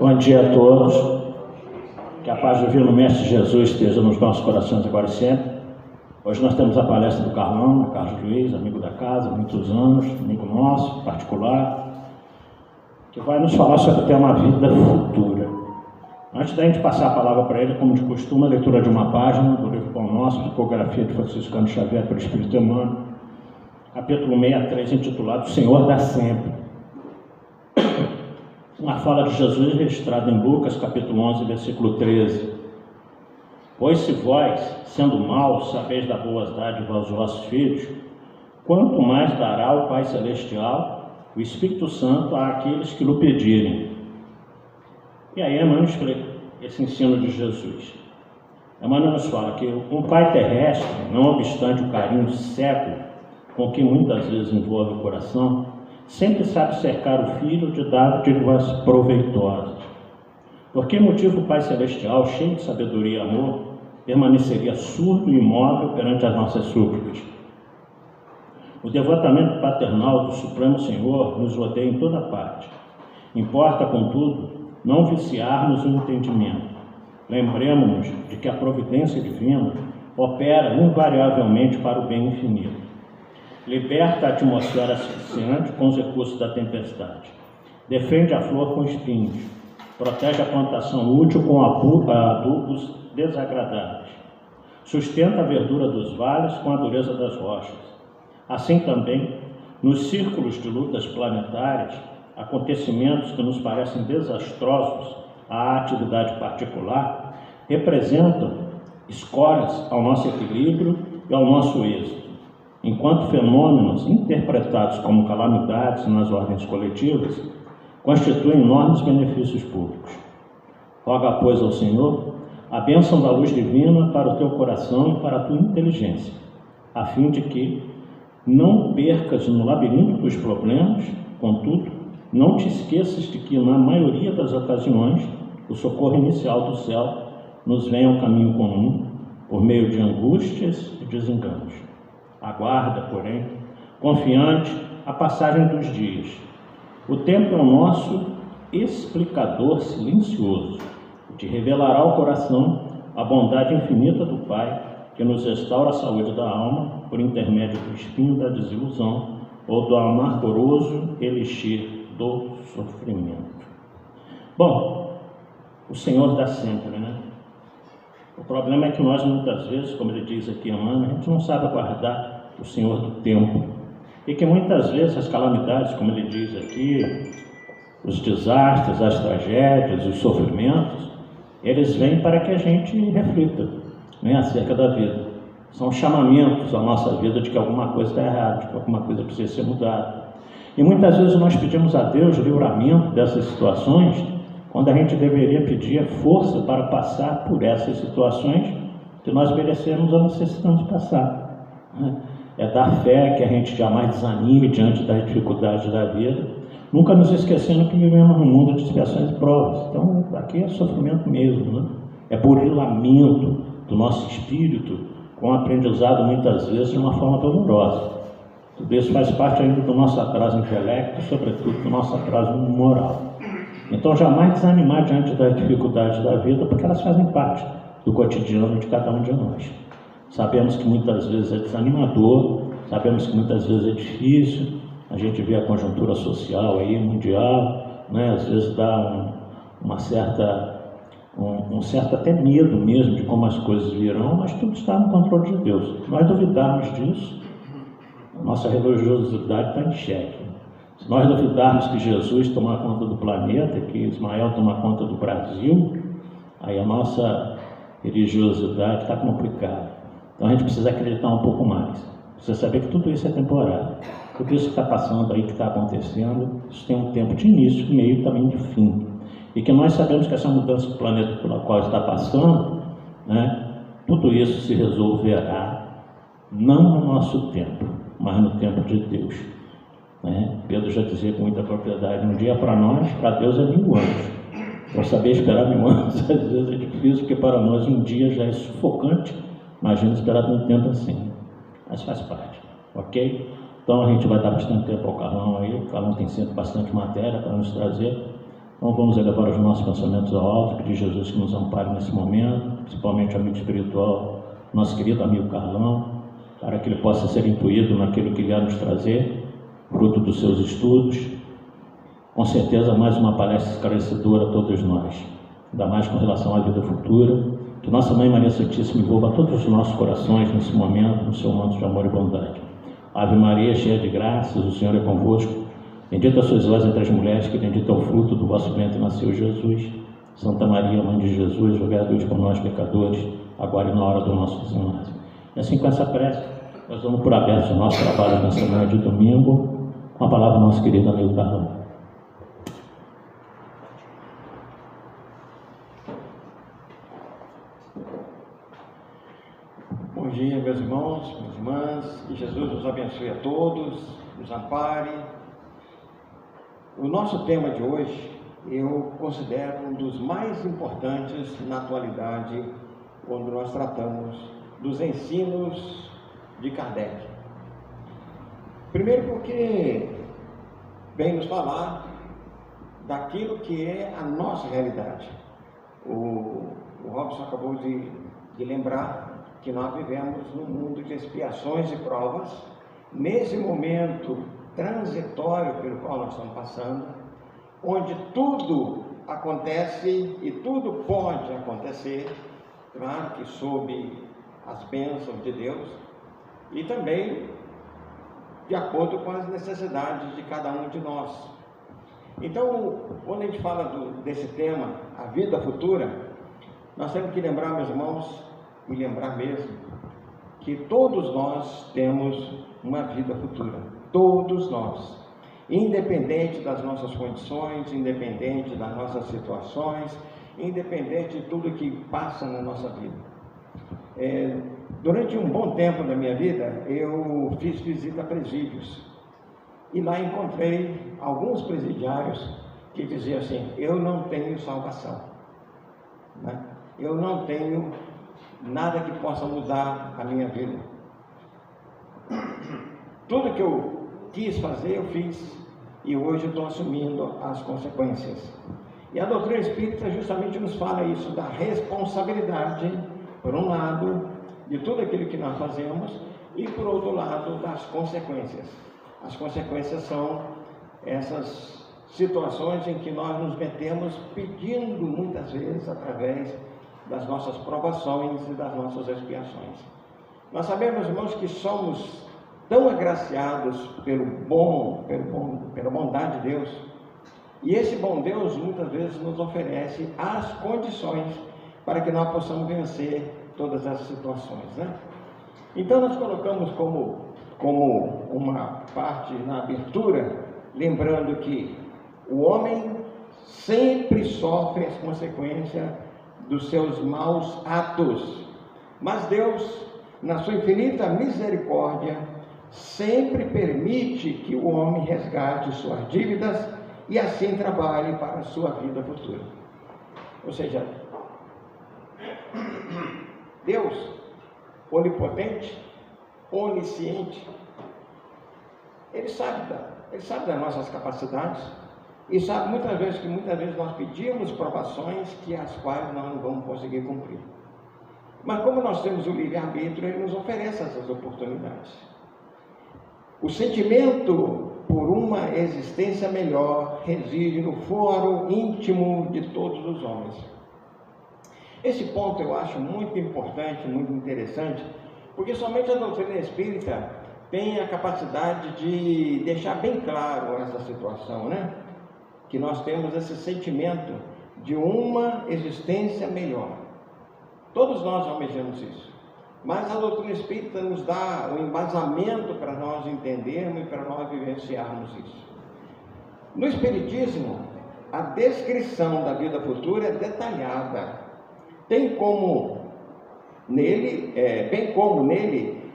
Bom dia a todos. Que a paz do Divino Mestre Jesus esteja nos nossos corações agora e sempre. Hoje nós temos a palestra do Carlos Luiz, amigo da casa, há muitos anos, amigo nosso, particular, que vai nos falar sobre o tema vida futura. Antes da gente passar a palavra para ele, como de costume, a leitura de uma página do livro Pão Nosso, Psicografia de Franciscano Xavier pelo Espírito Emmanuel, capítulo 63, intitulado O Senhor dá sempre. Uma fala de Jesus registrada em Lucas, capítulo 11, versículo 13. Pois se vós, sendo maus, sabeis dar boas dádivas aos vossos filhos, quanto mais dará o Pai Celestial, o Espírito Santo, àqueles que lhe pedirem. E aí Emmanuel explica esse ensino de Jesus. Emmanuel nos fala que um pai terrestre, não obstante o carinho cego com que muitas vezes envolve o coração, sempre sabe cercar o filho de dádivas proveitosas. Por que motivo o Pai Celestial, cheio de sabedoria e amor, permaneceria surdo e imóvel perante as nossas súplicas? O devotamento paternal do Supremo Senhor nos rodeia em toda parte. Importa, contudo, não viciarmos o entendimento. Lembremos-nos de que a providência divina opera invariavelmente para o bem infinito. Liberta a atmosfera asfixiante com os recursos da tempestade. Defende a flor com espinhos. Protege a plantação útil com adubos desagradáveis. Sustenta a verdura dos vales com a dureza das rochas. Assim também, nos círculos de lutas planetárias, acontecimentos que nos parecem desastrosos à atividade particular, representam escolhas ao nosso equilíbrio e ao nosso êxito, enquanto fenômenos interpretados como calamidades nas ordens coletivas constituem enormes benefícios públicos. Roga, pois, ao Senhor a bênção da luz divina para o teu coração e para a tua inteligência, a fim de que não percas no labirinto dos problemas, contudo, não te esqueças de que, na maioria das ocasiões, o socorro inicial do céu nos vem ao caminho comum, por meio de angústias e desenganos. Aguarda, porém, confiante, a passagem dos dias. O tempo é o nosso explicador silencioso, que revelará ao coração a bondade infinita do Pai, que nos restaura a saúde da alma por intermédio do espinho da desilusão ou do amargoroso elixir do sofrimento. Bom, o Senhor dá sempre, né? O problema é que nós, muitas vezes, como ele diz aqui, Emmanuel, a gente não sabe aguardar o Senhor do tempo. E que muitas vezes as calamidades, como ele diz aqui, os desastres, as tragédias, os sofrimentos, eles vêm para que a gente reflita, né, acerca da vida. São chamamentos à nossa vida de que alguma coisa está errada, de que alguma coisa precisa ser mudada. E muitas vezes nós pedimos a Deus livramento dessas situações, quando a gente deveria pedir força para passar por essas situações que nós merecemos ou necessitamos passar. É dar fé que a gente jamais desanime diante das dificuldades da vida, nunca nos esquecendo que vivemos num mundo de expiações e provas. Então, aqui é sofrimento mesmo, né? É burilamento do nosso espírito, com aprendizado muitas vezes de uma forma dolorosa. Tudo isso faz parte ainda do nosso atraso intelecto, sobretudo do nosso atraso moral. Então, jamais desanimar diante das dificuldades da vida, porque elas fazem parte do cotidiano de cada um de nós. Sabemos que muitas vezes é desanimador, sabemos que muitas vezes é difícil, a gente vê a conjuntura social aí, mundial, né? Às vezes dá um certo até medo mesmo de como as coisas virão, mas tudo está no controle de Deus. Se nós duvidarmos disso, a nossa religiosidade está em xeque. Se nós duvidarmos que Jesus toma conta do planeta, que Ismael toma conta do Brasil, aí a nossa religiosidade está complicada. Então a gente precisa acreditar um pouco mais. Precisa saber que tudo isso é temporário. Tudo isso que está passando aí, que está acontecendo, isso tem um tempo de início, meio e também de fim. E que nós sabemos que essa mudança do planeta pela qual está passando, né, tudo isso se resolverá, não no nosso tempo, mas no tempo de Deus. Né? Pedro já dizia com muita propriedade, um dia para nós, para Deus é 1000 anos. Para saber esperar 1000 anos, às vezes é difícil, porque para nós um dia já é sufocante, imagina esperar tanto tempo assim. Mas faz parte, ok? Então a gente vai dar bastante tempo ao Carlão aí, o Carlão tem sempre bastante matéria para nos trazer, Então vamos elevar os nossos pensamentos ao alto, pedir Jesus que nos ampare nesse momento, principalmente o amigo espiritual, nosso querido amigo Carlão, para que ele possa ser intuído naquilo que ele irá nos trazer, fruto dos seus estudos. Com certeza mais uma palestra esclarecedora a todos nós, ainda mais com relação à vida futura. Que Nossa Mãe Maria Santíssima envolva todos os nossos corações nesse momento, no seu manto de amor e bondade. Ave Maria, cheia de graças, o Senhor é convosco. Bendita sois vós entre as mulheres, que bendito é o fruto do vosso ventre, nasceu Jesus. Santa Maria, Mãe de Jesus, rogai a Deus por nós, pecadores, agora e na hora do nosso desenlace. E assim, com essa prece, nós damos por aberto o nosso trabalho nessa manhã de domingo, com a palavra do nosso querido amigo Carlão. Bom dia, meus irmãos, minhas irmãs, que Jesus nos abençoe a todos, nos ampare. O nosso tema de hoje, eu considero um dos mais importantes na atualidade, quando nós tratamos dos ensinos de Kardec. Primeiro porque vem nos falar daquilo que é a nossa realidade. O Robson acabou de lembrar que nós vivemos num mundo de expiações e provas, nesse momento transitório pelo qual nós estamos passando, onde tudo acontece e tudo pode acontecer, claro que sob as bênçãos de Deus, e também de acordo com as necessidades de cada um de nós. Então, quando a gente fala desse tema, a vida futura, nós temos que lembrar, meus irmãos, e lembrar mesmo, que todos nós temos uma vida futura, todos nós, independente das nossas condições, independente das nossas situações, independente de tudo que passa na nossa vida. Durante um bom tempo da minha vida, eu fiz visita a presídios, e lá encontrei alguns presidiários que diziam assim: eu não tenho salvação, né? Eu não tenho nada que possa mudar a minha vida. Tudo que eu quis fazer, eu fiz, e hoje estou assumindo as consequências. E a doutrina espírita justamente nos fala isso, da responsabilidade, por um lado, de tudo aquilo que nós fazemos, e por outro lado, das consequências. As consequências são essas situações em que nós nos metemos pedindo muitas vezes através das nossas provações e das nossas expiações. Nós sabemos, irmãos, que somos tão agraciados pela bondade de Deus, e esse bom Deus muitas vezes nos oferece as condições para que nós possamos vencer todas essas situações, né? Então nós colocamos como uma parte na abertura, lembrando que o homem sempre sofre as consequências dos seus maus atos, mas Deus, na sua infinita misericórdia, sempre permite que o homem resgate suas dívidas e assim trabalhe para a sua vida futura. Ou seja, Deus, onipotente, onisciente, Ele sabe das nossas capacidades, e sabe muitas vezes nós pedimos provações que as quais nós não vamos conseguir cumprir. Mas como nós temos o livre-arbítrio, Ele nos oferece essas oportunidades. O sentimento por uma existência melhor reside no foro íntimo de todos os homens. Esse ponto eu acho muito importante, muito interessante, porque somente a doutrina espírita tem a capacidade de deixar bem claro essa situação, né? Que nós temos esse sentimento de uma existência melhor. Todos nós almejamos isso, mas a doutrina espírita nos dá o embasamento para nós entendermos e para nós vivenciarmos isso. No Espiritismo, a descrição da vida futura é detalhada, bem como nele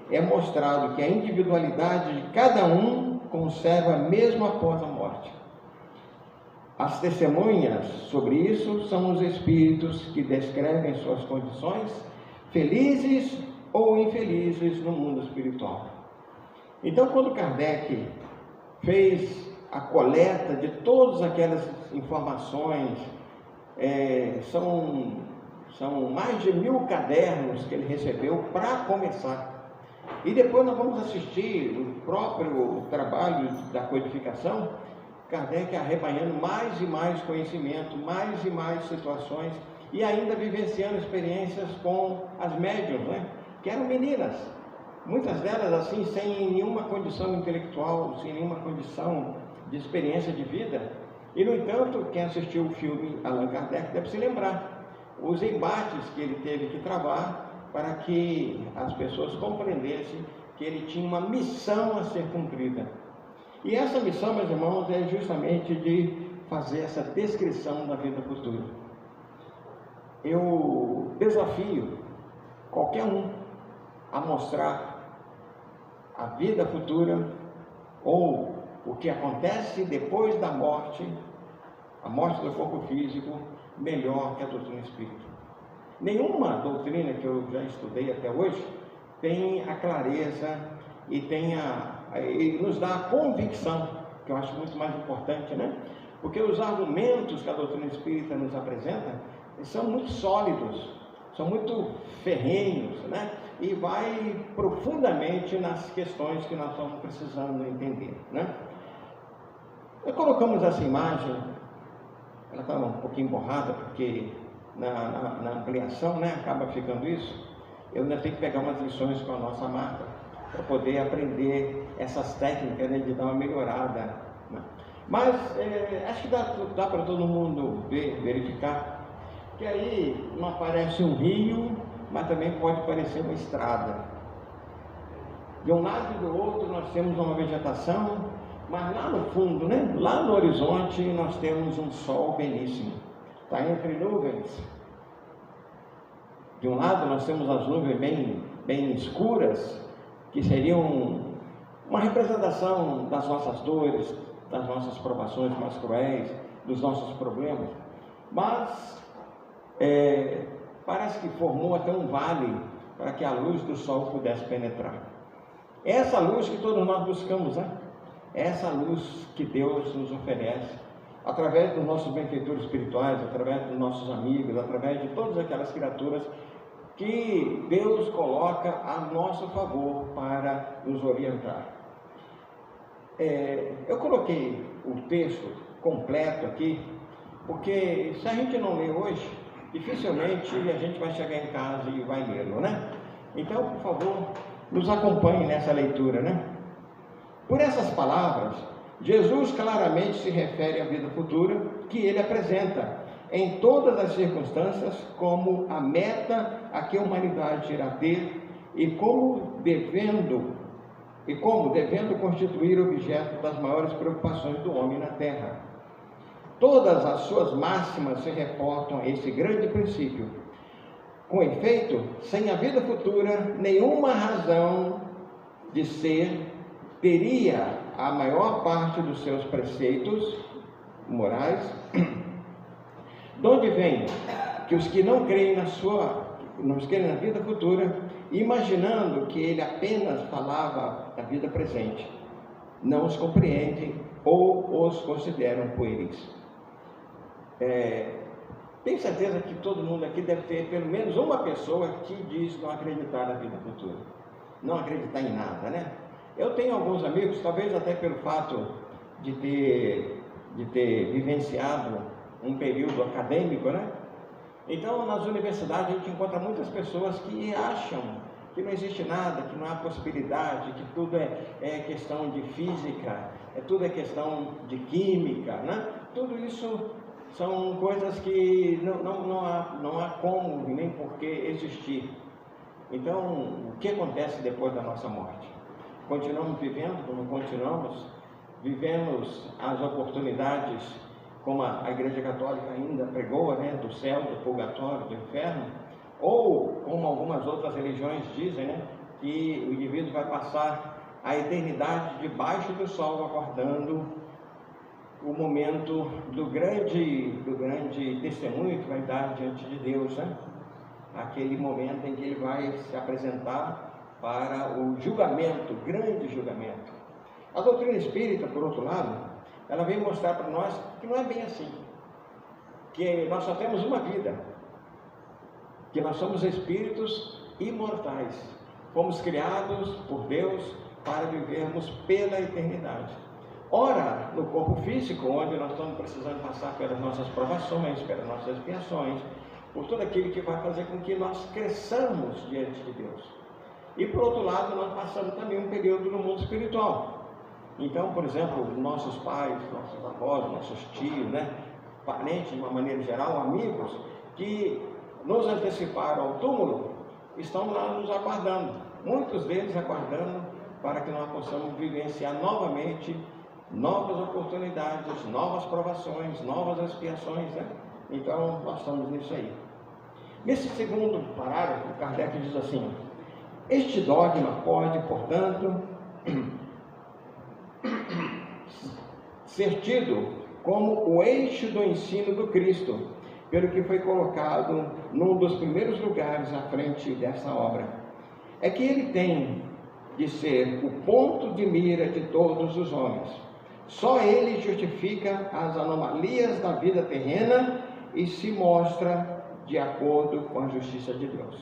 é mostrado que a individualidade de cada um conserva mesmo após a morte. As testemunhas sobre isso são os espíritos que descrevem suas condições, felizes ou infelizes no mundo espiritual. Então, quando Kardec fez a coleta de todas aquelas informações. São mais de 1000 cadernos que ele recebeu para começar. E depois nós vamos assistir o próprio trabalho da codificação, Kardec arrebanhando mais e mais conhecimento, mais e mais situações, e ainda vivenciando experiências com as médiuns, né? Que eram meninas, muitas delas assim, sem nenhuma condição intelectual, sem nenhuma condição de experiência de vida. E, no entanto, quem assistiu o filme Allan Kardec deve se lembrar os embates que ele teve que travar para que as pessoas compreendessem que ele tinha uma missão a ser cumprida. E essa missão, meus irmãos, é justamente de fazer essa descrição da vida futura. Eu desafio qualquer um a mostrar a vida futura ou o que acontece depois da morte, a morte do corpo físico, melhor que a doutrina espírita. Nenhuma doutrina que eu já estudei até hoje tem a clareza e e nos dá a convicção, que eu acho muito mais importante, né? Porque os argumentos que a doutrina espírita nos apresenta são muito sólidos, são muito ferrenhos, né? E vai profundamente nas questões que nós estamos precisando entender, né? Colocamos essa imagem, ela está um pouquinho borrada, porque na ampliação, né, acaba ficando isso. Eu ainda tenho que pegar umas lições com a nossa Marta, para poder aprender essas técnicas, né, de dar uma melhorada, né? Mas acho que dá para todo mundo verificar que aí não aparece um rio, mas também pode parecer uma estrada. De um lado e do outro nós temos uma vegetação, mas lá no fundo, né, lá no horizonte, nós temos um sol belíssimo. Está entre nuvens. De um lado nós temos as nuvens bem escuras, que seriam uma representação das nossas dores, das nossas provações mais cruéis, dos nossos problemas. Mas parece que formou até um vale para que a luz do sol pudesse penetrar. Essa luz que todos nós buscamos, né? Essa luz que Deus nos oferece, através dos nossos benfeitores espirituais, através dos nossos amigos, através de todas aquelas criaturas que Deus coloca a nosso favor para nos orientar. Eu coloquei o texto completo aqui, porque se a gente não ler hoje, dificilmente a gente vai chegar em casa e vai lê-lo, né? Então, por favor, nos acompanhe nessa leitura, né? Por essas palavras, Jesus claramente se refere à vida futura que ele apresenta em todas as circunstâncias como a meta a que a humanidade irá ter e como devendo constituir objeto das maiores preocupações do homem na Terra. Todas as suas máximas se reportam a esse grande princípio. Com efeito, sem a vida futura, nenhuma razão de ser teria a maior parte dos seus preceitos morais, de onde vem que os que não creem na vida futura, imaginando que ele apenas falava da vida presente, não os compreendem ou os consideram pueris. Tenho certeza que todo mundo aqui deve ter pelo menos uma pessoa que diz não acreditar na vida futura, não acreditar em nada, né? Eu tenho alguns amigos, talvez até pelo fato de ter vivenciado um período acadêmico, né? Então, nas universidades a gente encontra muitas pessoas que acham que não existe nada, que não há possibilidade, que tudo é questão de física, tudo é questão de química, né? Tudo isso são coisas que não há como nem por que existir. Então, o que acontece depois da nossa morte? Continuamos vivendo como continuamos? Vivemos as oportunidades como a Igreja Católica ainda pregou, né? Do céu, do purgatório, do inferno? Ou, como algumas outras religiões dizem, né? Que o indivíduo vai passar a eternidade debaixo do sol, aguardando o momento do grande testemunho que vai dar diante de Deus, né? Aquele momento em que ele vai se apresentar para o julgamento, o grande julgamento. A doutrina espírita, por outro lado, ela veio mostrar para nós que não é bem assim, que nós só temos uma vida, que nós somos espíritos imortais, fomos criados por Deus para vivermos pela eternidade. Ora, no corpo físico, onde nós estamos precisando passar pelas nossas provações, pelas nossas expiações, por tudo aquilo que vai fazer com que nós cresçamos diante de Deus. E por outro lado, nós passamos também um período no mundo espiritual. Então, por exemplo, nossos pais, nossos avós, nossos tios, parentes de uma maneira geral, amigos, que nos anteciparam ao túmulo, estão lá nos aguardando. Muitos deles aguardando para que nós possamos vivenciar novamente novas oportunidades, novas provações, novas expiações, Então, nós estamos nisso aí. Nesse segundo parágrafo, Kardec diz assim: este dogma pode, portanto, ser tido como o eixo do ensino do Cristo, pelo que foi colocado num dos primeiros lugares à frente dessa obra. É que ele tem de ser o ponto de mira de todos os homens. Só ele justifica as anomalias da vida terrena e se mostra de acordo com a justiça de Deus.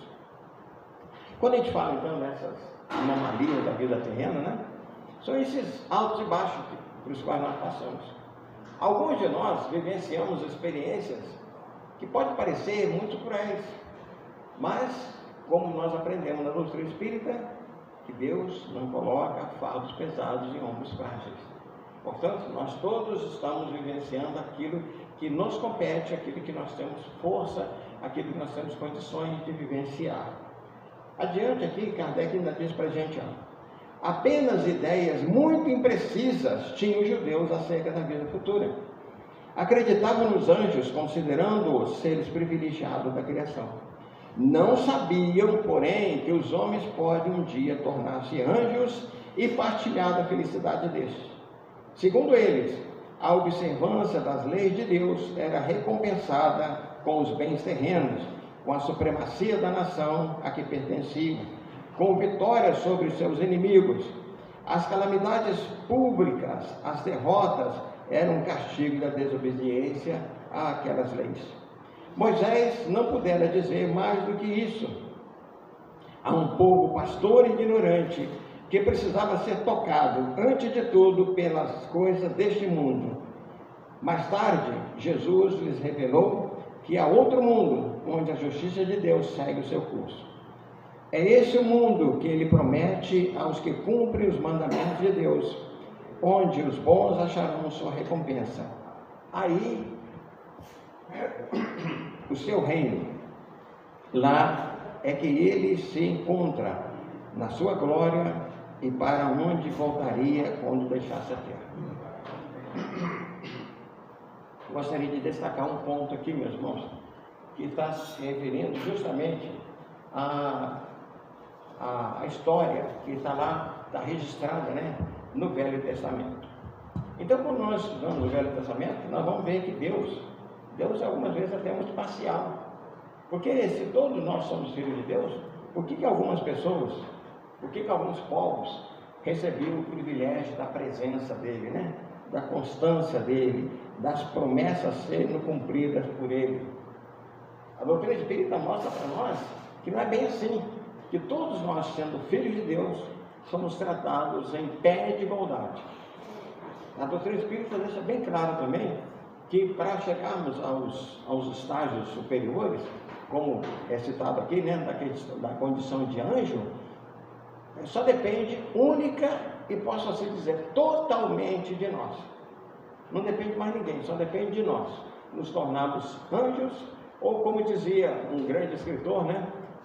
Quando a gente fala então dessas anomalias da vida terrena, são esses altos e baixos pelos quais nós passamos. Alguns de nós vivenciamos experiências que podem parecer muito cruéis, mas como nós aprendemos na doutrina espírita, que Deus não coloca fardos pesados em ombros frágeis. Portanto, nós todos estamos vivenciando aquilo que nos compete, aquilo que nós temos força, aquilo que nós temos condições de vivenciar. Adiante aqui, Kardec ainda diz para a gente, apenas ideias muito imprecisas tinham os judeus acerca da vida futura. Acreditavam nos anjos, considerando-os seres privilegiados da criação. Não sabiam, porém, que os homens podem um dia tornar-se anjos e partilhar da felicidade destes. Segundo eles, a observância das leis de Deus era recompensada com os bens terrenos, com a supremacia da nação a que pertenciam, com vitórias sobre os seus inimigos. As calamidades públicas, as derrotas, eram um castigo da desobediência àquelas leis. Moisés não pudera dizer mais do que isso. Há um povo pastor ignorante que precisava ser tocado, antes de tudo, pelas coisas deste mundo. Mais tarde, Jesus lhes revelou que há outro mundo, onde a justiça de Deus segue o seu curso. É esse o mundo que ele promete aos que cumprem os mandamentos de Deus, onde os bons acharão sua recompensa. Aí, o seu reino, lá é que ele se encontra na sua glória e para onde voltaria quando deixasse a terra. Gostaria de destacar um ponto aqui, meus irmãos, que está se referindo justamente à história que está lá, está registrada, no Velho Testamento. Então, quando nós estudamos o Velho Testamento, nós vamos ver que Deus algumas vezes até é muito parcial. Porque se todos nós somos filhos de Deus, por que algumas pessoas, por que alguns povos recebiam o privilégio da presença dele, da constância dele, das promessas sendo cumpridas por ele? A doutrina espírita mostra para nós que não é bem assim, que todos nós, sendo filhos de Deus, somos tratados em pé de igualdade. A doutrina espírita deixa bem claro também que para chegarmos aos estágios superiores, como é citado aqui, da condição de anjo, só depende única e posso assim dizer totalmente de nós. Não depende de mais ninguém, só depende de nós. Nos tornarmos anjos, ou como dizia um grande escritor,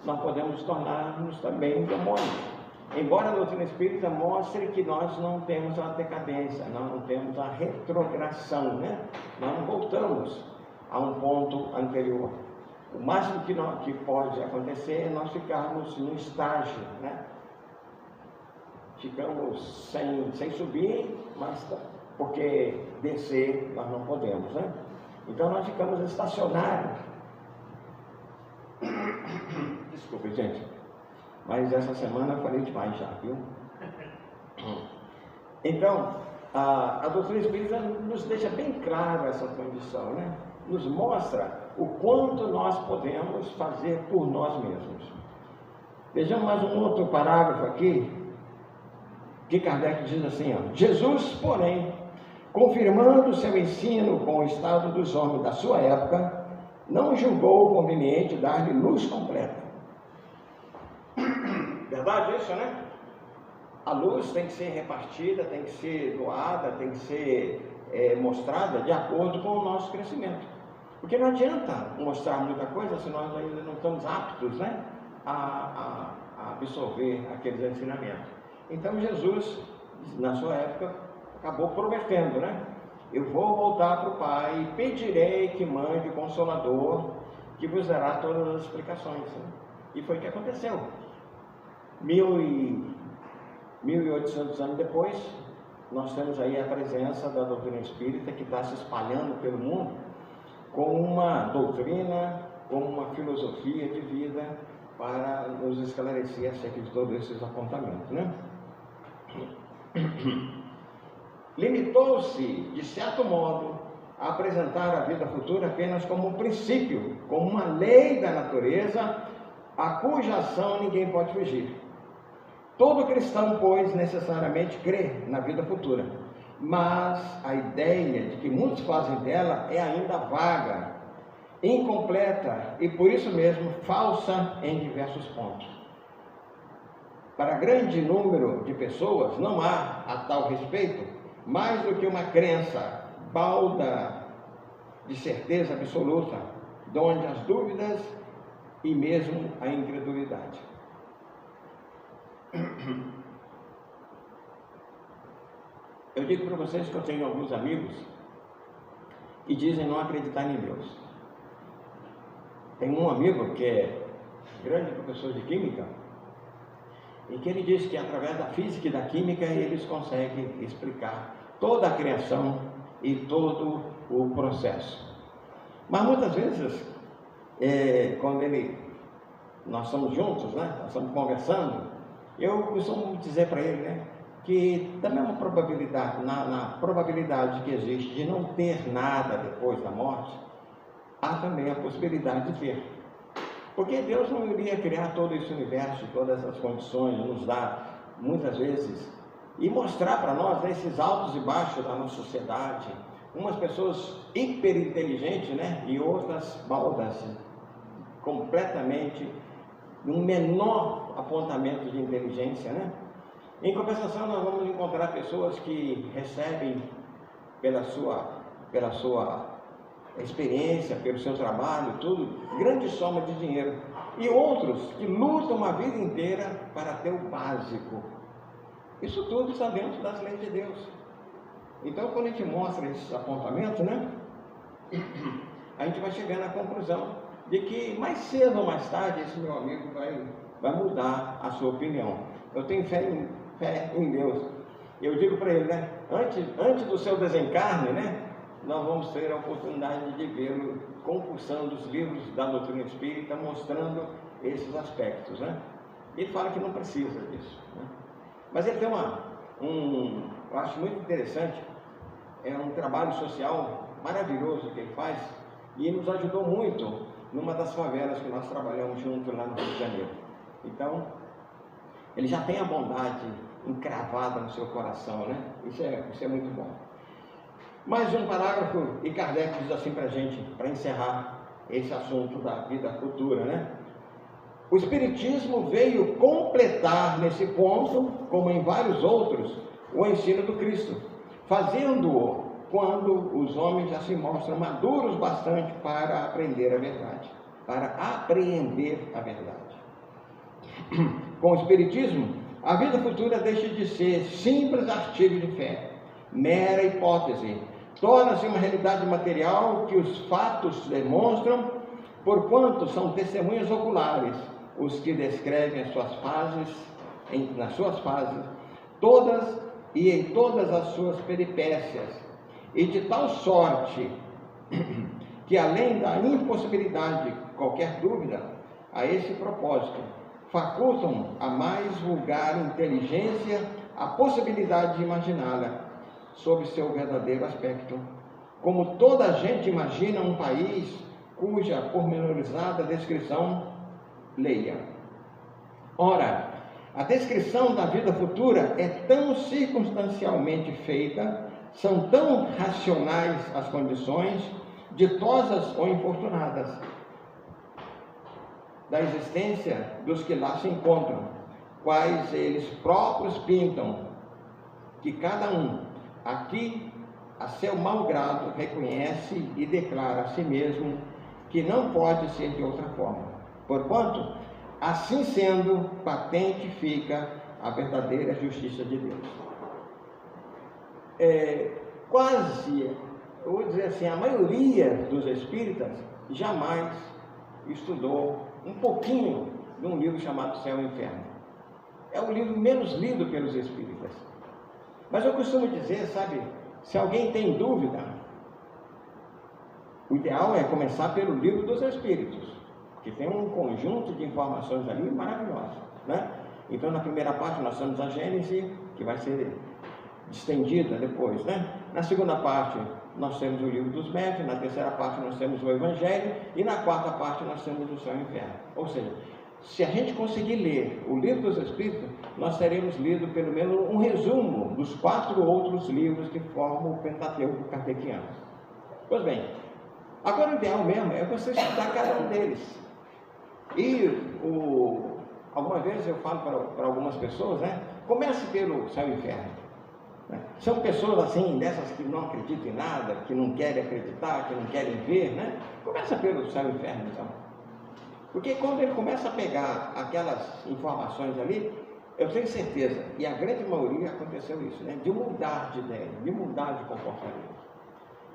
nós podemos tornar-nos também demônios. Embora a doutrina espírita mostre que nós não temos a decadência, nós não temos a retrogradação, nós não voltamos a um ponto anterior. O máximo que pode acontecer é nós ficarmos no estágio, Ficamos sem subir, mas porque descer nós não podemos, Então nós ficamos estacionários. Desculpe, gente. Mas essa semana eu falei demais já, viu? Então, A doutrina espírita nos deixa bem claro essa condição, né? Nos mostra o quanto nós podemos fazer por nós mesmos. Vejamos mais um outro parágrafo aqui, que Kardec diz assim, ó: Jesus, porém, confirmando seu ensino com o estado dos homens da sua época, não julgou conveniente dar-lhe luz completa. Verdade isso, né? A luz tem que ser repartida, tem que ser doada, tem que ser mostrada de acordo com o nosso crescimento. Porque não adianta mostrar muita coisa se nós ainda não estamos aptos, né, a absorver aqueles ensinamentos. Então Jesus, na sua época, acabou prometendo, né? Eu vou voltar para o Pai e pedirei que mande o Consolador, que vos dará todas as explicações. Né? E foi o que aconteceu. 1800 anos depois, nós temos aí a presença da doutrina espírita, que está se espalhando pelo mundo como uma doutrina, como uma filosofia de vida, para nos esclarecer acerca de todos esses apontamentos, né? Limitou-se, de certo modo, a apresentar a vida futura apenas como um princípio, como uma lei da natureza, a cuja ação ninguém pode fugir. Todo cristão, pois, necessariamente crê na vida futura, mas a ideia de que muitos fazem dela é ainda vaga, incompleta e, por isso mesmo, falsa em diversos pontos. Para grande número de pessoas, não há, a tal respeito, mais do que uma crença balda de certeza absoluta, donde as dúvidas e mesmo a incredulidade. Eu digo para vocês que eu tenho alguns amigos que dizem não acreditar em Deus. Tem um amigo que é grande professor de química e que ele diz que através da física e da química eles conseguem explicar toda a criação e todo o processo. Mas muitas vezes, quando nós estamos juntos, né, nós estamos conversando, eu costumo dizer para ele, né, que da mesma probabilidade, na probabilidade que existe de não ter nada depois da morte, há também a possibilidade de ter. Porque Deus não iria criar todo esse universo, todas essas condições, nos dar muitas vezes, e mostrar para nós esses altos e baixos da nossa sociedade, umas pessoas hiperinteligentes, né, e outras baldas, completamente, um menor apontamento de inteligência, né? Em compensação, nós vamos encontrar pessoas que recebem pela sua experiência, pelo seu trabalho, tudo, grande soma de dinheiro. E outros que lutam a vida inteira para ter o básico. Isso tudo está dentro das leis de Deus. Então, quando a gente mostra esses apontamentos, né, a gente vai chegando à conclusão de que mais cedo ou mais tarde esse meu amigo vai mudar a sua opinião. Eu tenho fé em Deus. Eu digo para ele, né, antes do seu desencarne, né, nós vamos ter a oportunidade de vê-lo concursando os livros da doutrina espírita, mostrando esses aspectos, né? Ele fala que não precisa disso, né? Mas ele tem eu acho muito interessante, é um trabalho social maravilhoso que ele faz, e nos ajudou muito numa das favelas que nós trabalhamos junto lá no Rio de Janeiro. Então, ele já tem a bondade encravada no seu coração, né? Isso é muito bom. Mais um parágrafo, e Kardec diz assim para a gente, para encerrar esse assunto da vida futura, né? O Espiritismo veio completar nesse ponto, como em vários outros, o ensino do Cristo, fazendo-o quando os homens já se mostram maduros bastante para aprender a verdade, Com o Espiritismo, a vida futura deixa de ser simples artigo de fé, mera hipótese, torna-se uma realidade material que os fatos demonstram, porquanto são testemunhas oculares os que descrevem as suas fases, nas suas fases, todas e em todas as suas peripécias, e de tal sorte que, além da impossibilidade de qualquer dúvida, a esse propósito, facultam a mais vulgar inteligência a possibilidade de imaginá-la, sob seu verdadeiro aspecto. Como toda a gente imagina um país cuja pormenorizada descrição leia. Ora, a descrição da vida futura é tão circunstancialmente feita, são tão racionais as condições, ditosas ou infortunadas, da existência dos que lá se encontram, quais eles próprios pintam, que cada um, aqui, a seu mau grado, reconhece e declara a si mesmo que não pode ser de outra forma, porquanto, assim sendo, patente fica a verdadeira justiça de Deus. Quase, eu vou dizer assim, a maioria dos espíritas jamais estudou um pouquinho de um livro chamado Céu e Inferno. É o livro menos lido pelos espíritas. Mas eu costumo dizer, sabe, se alguém tem dúvida, o ideal é começar pelo livro dos espíritos, que tem um conjunto de informações ali maravilhosas, né? Então, na primeira parte nós temos a Gênese, que vai ser estendida depois, né? Na segunda parte nós temos o livro dos médiuns, na terceira parte nós temos o Evangelho e na quarta parte nós temos o Céu e o Inferno. Ou seja, se a gente conseguir ler o livro dos Espíritos, nós teremos lido pelo menos um resumo dos 4 outros livros que formam o Pentateuco kardeciano. Pois bem, agora o ideal mesmo é você estudar cada um deles. E algumas vezes eu falo para algumas pessoas, né? Comece pelo Céu e Inferno. São pessoas assim, dessas que não acreditam em nada, que não querem acreditar, que não querem ver, né? Começa pelo Céu e Inferno, então. Porque quando ele começa a pegar aquelas informações ali, eu tenho certeza, e a grande maioria aconteceu isso, né? De mudar de ideia, de mudar de comportamento.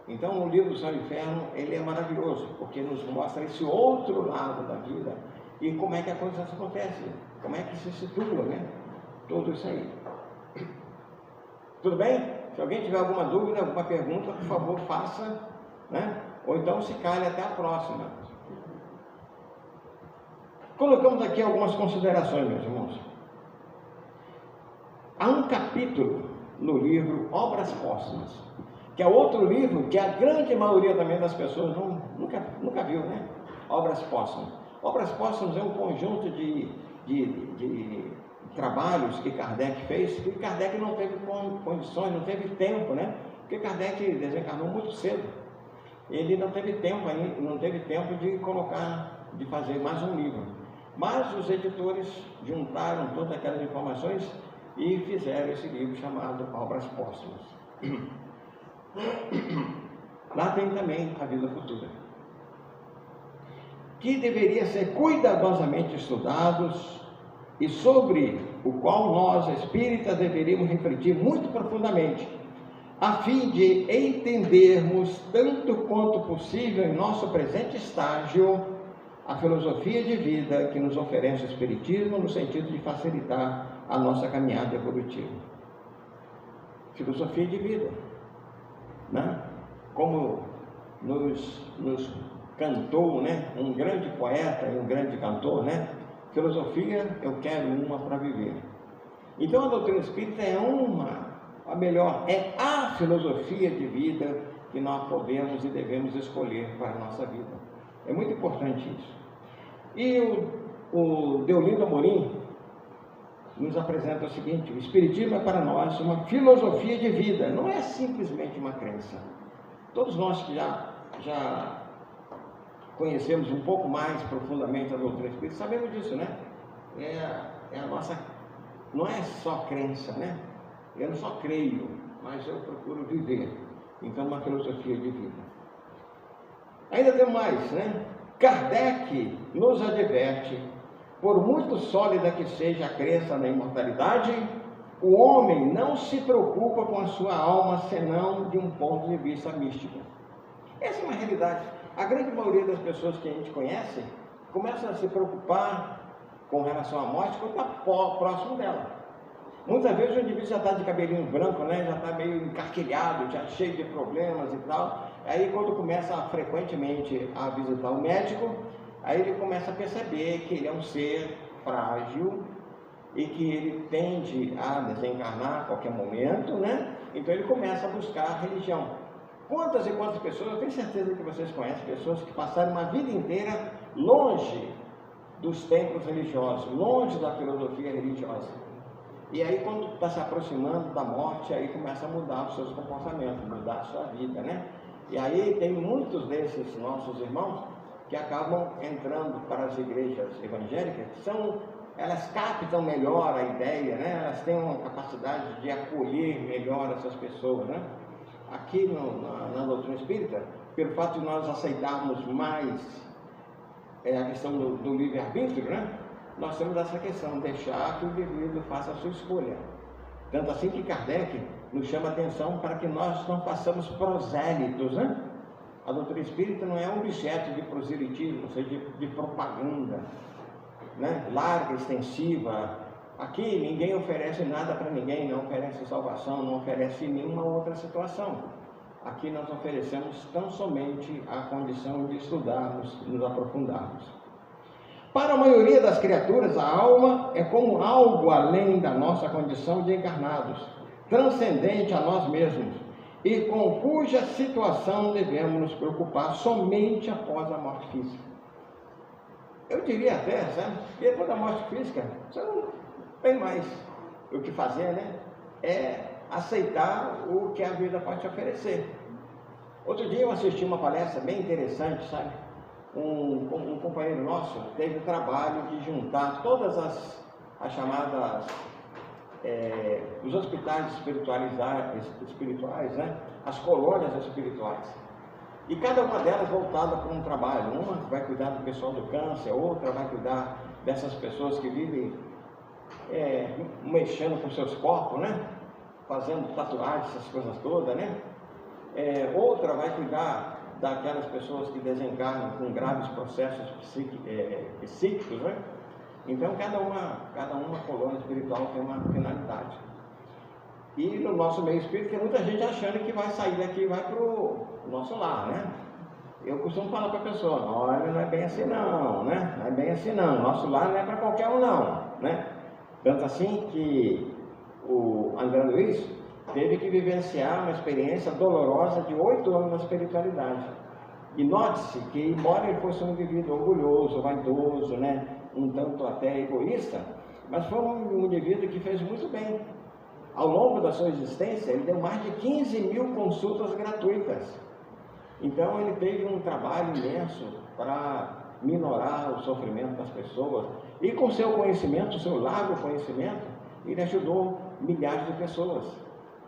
Então o livro do Céu e Inferno, ele é maravilhoso, porque nos mostra esse outro lado da vida e como é que a coisa acontece, como é que se situa, né? Tudo isso aí. Tudo bem? Se alguém tiver alguma dúvida, alguma pergunta, por favor, faça, né? Ou então se cale até a próxima. Colocamos aqui algumas considerações, meus irmãos. Há um capítulo no livro Obras Póstumas, que é outro livro que a grande maioria também das pessoas nunca viu, né? Obras Póstumas. Obras Póstumas é um conjunto de trabalhos que Kardec fez, que Kardec não teve condições, não teve tempo, né? Porque Kardec desencarnou muito cedo. Ele não teve tempo de colocar, de fazer mais um livro. Mas os editores juntaram todas aquelas informações e fizeram esse livro chamado Obras Póstumas. Lá tem também a vida futura, que deveria ser cuidadosamente estudados e sobre o qual nós, espíritas, deveríamos refletir muito profundamente, a fim de entendermos, tanto quanto possível em nosso presente estágio, a filosofia de vida que nos oferece o Espiritismo no sentido de facilitar a nossa caminhada evolutiva. Filosofia de vida, né? Como nos cantou, né? Um grande poeta e um grande cantor, né? Filosofia, eu quero uma para viver. Então a doutrina espírita é a filosofia de vida que nós podemos e devemos escolher para a nossa vida. É muito importante isso. E o Deolindo Amorim nos apresenta o seguinte: o Espiritismo é para nós uma filosofia de vida, não é simplesmente uma crença. Todos nós que já conhecemos um pouco mais profundamente a doutrina espírita, sabemos disso, né? É a nossa, não é só crença, né? Eu não só creio, mas eu procuro viver. Então, uma filosofia de vida. Ainda tem mais, né? Kardec nos adverte, por muito sólida que seja a crença na imortalidade, o homem não se preocupa com a sua alma senão de um ponto de vista místico. Essa é uma realidade. A grande maioria das pessoas que a gente conhece começa a se preocupar com relação à morte quando está próximo dela. Muitas vezes o indivíduo já está de cabelinho branco, né? Já está meio encarquilhado, já cheio de problemas e tal. Aí quando começa frequentemente a visitar o médico, aí ele começa a perceber que ele é um ser frágil e que ele tende a desencarnar a qualquer momento, né? Então ele começa a buscar a religião. Quantas e quantas pessoas, eu tenho certeza que vocês conhecem pessoas que passaram uma vida inteira longe dos templos religiosos, longe da filosofia religiosa. E aí quando está se aproximando da morte, aí começa a mudar os seus comportamentos, mudar a sua vida, né? E aí tem muitos desses nossos irmãos que acabam entrando para as igrejas evangélicas, elas captam melhor a ideia, né? Elas têm uma capacidade de acolher melhor essas pessoas, né? Aqui na doutrina espírita, pelo fato de nós aceitarmos mais a questão do livre-arbítrio, né? Nós temos essa questão, deixar que o indivíduo faça a sua escolha. Tanto assim que Kardec nos chama a atenção para que nós não façamos prosélitos, né? A doutrina espírita não é um objeto de proselitismo, ou seja, de propaganda, né? Larga, extensiva. Aqui ninguém oferece nada para ninguém, não oferece salvação, não oferece nenhuma outra situação. Aqui nós oferecemos tão somente a condição de estudarmos, nos aprofundarmos. Para a maioria das criaturas, a alma é como algo além da nossa condição de encarnados, transcendente a nós mesmos, e com cuja situação devemos nos preocupar somente após a morte física. Eu diria até, sabe, que depois da morte física, você não tem mais o que fazer, né? É aceitar o que a vida pode te oferecer. Outro dia eu assisti uma palestra bem interessante, sabe? Um companheiro nosso teve o trabalho de juntar todas as chamadas, os hospitais espirituais, né? As colônias espirituais. E cada uma delas voltada para um trabalho. Uma vai cuidar do pessoal do câncer, outra vai cuidar dessas pessoas que vivem mexendo com seus corpos, né? Fazendo tatuagens, essas coisas todas, né? Outra vai cuidar daquelas pessoas que desencarnam com graves processos psíquicos, né? Então cada uma colônia espiritual tem uma finalidade. E no nosso meio espírita tem muita gente achando que vai sair daqui e vai para o nosso lar, né? Eu costumo falar para a pessoa, olha, não é bem assim não, né? Não é bem assim não, nosso lar não é para qualquer um não, né? Tanto assim que o André Luiz teve que vivenciar uma experiência dolorosa de 8 anos na espiritualidade. E note-se que, embora ele fosse um indivíduo orgulhoso, vaidoso, né, um tanto até egoísta, mas foi um indivíduo que fez muito bem. Ao longo da sua existência, ele deu mais de 15 mil consultas gratuitas. Então, ele teve um trabalho imenso para minorar o sofrimento das pessoas. E com seu conhecimento, seu largo conhecimento, ele ajudou milhares de pessoas.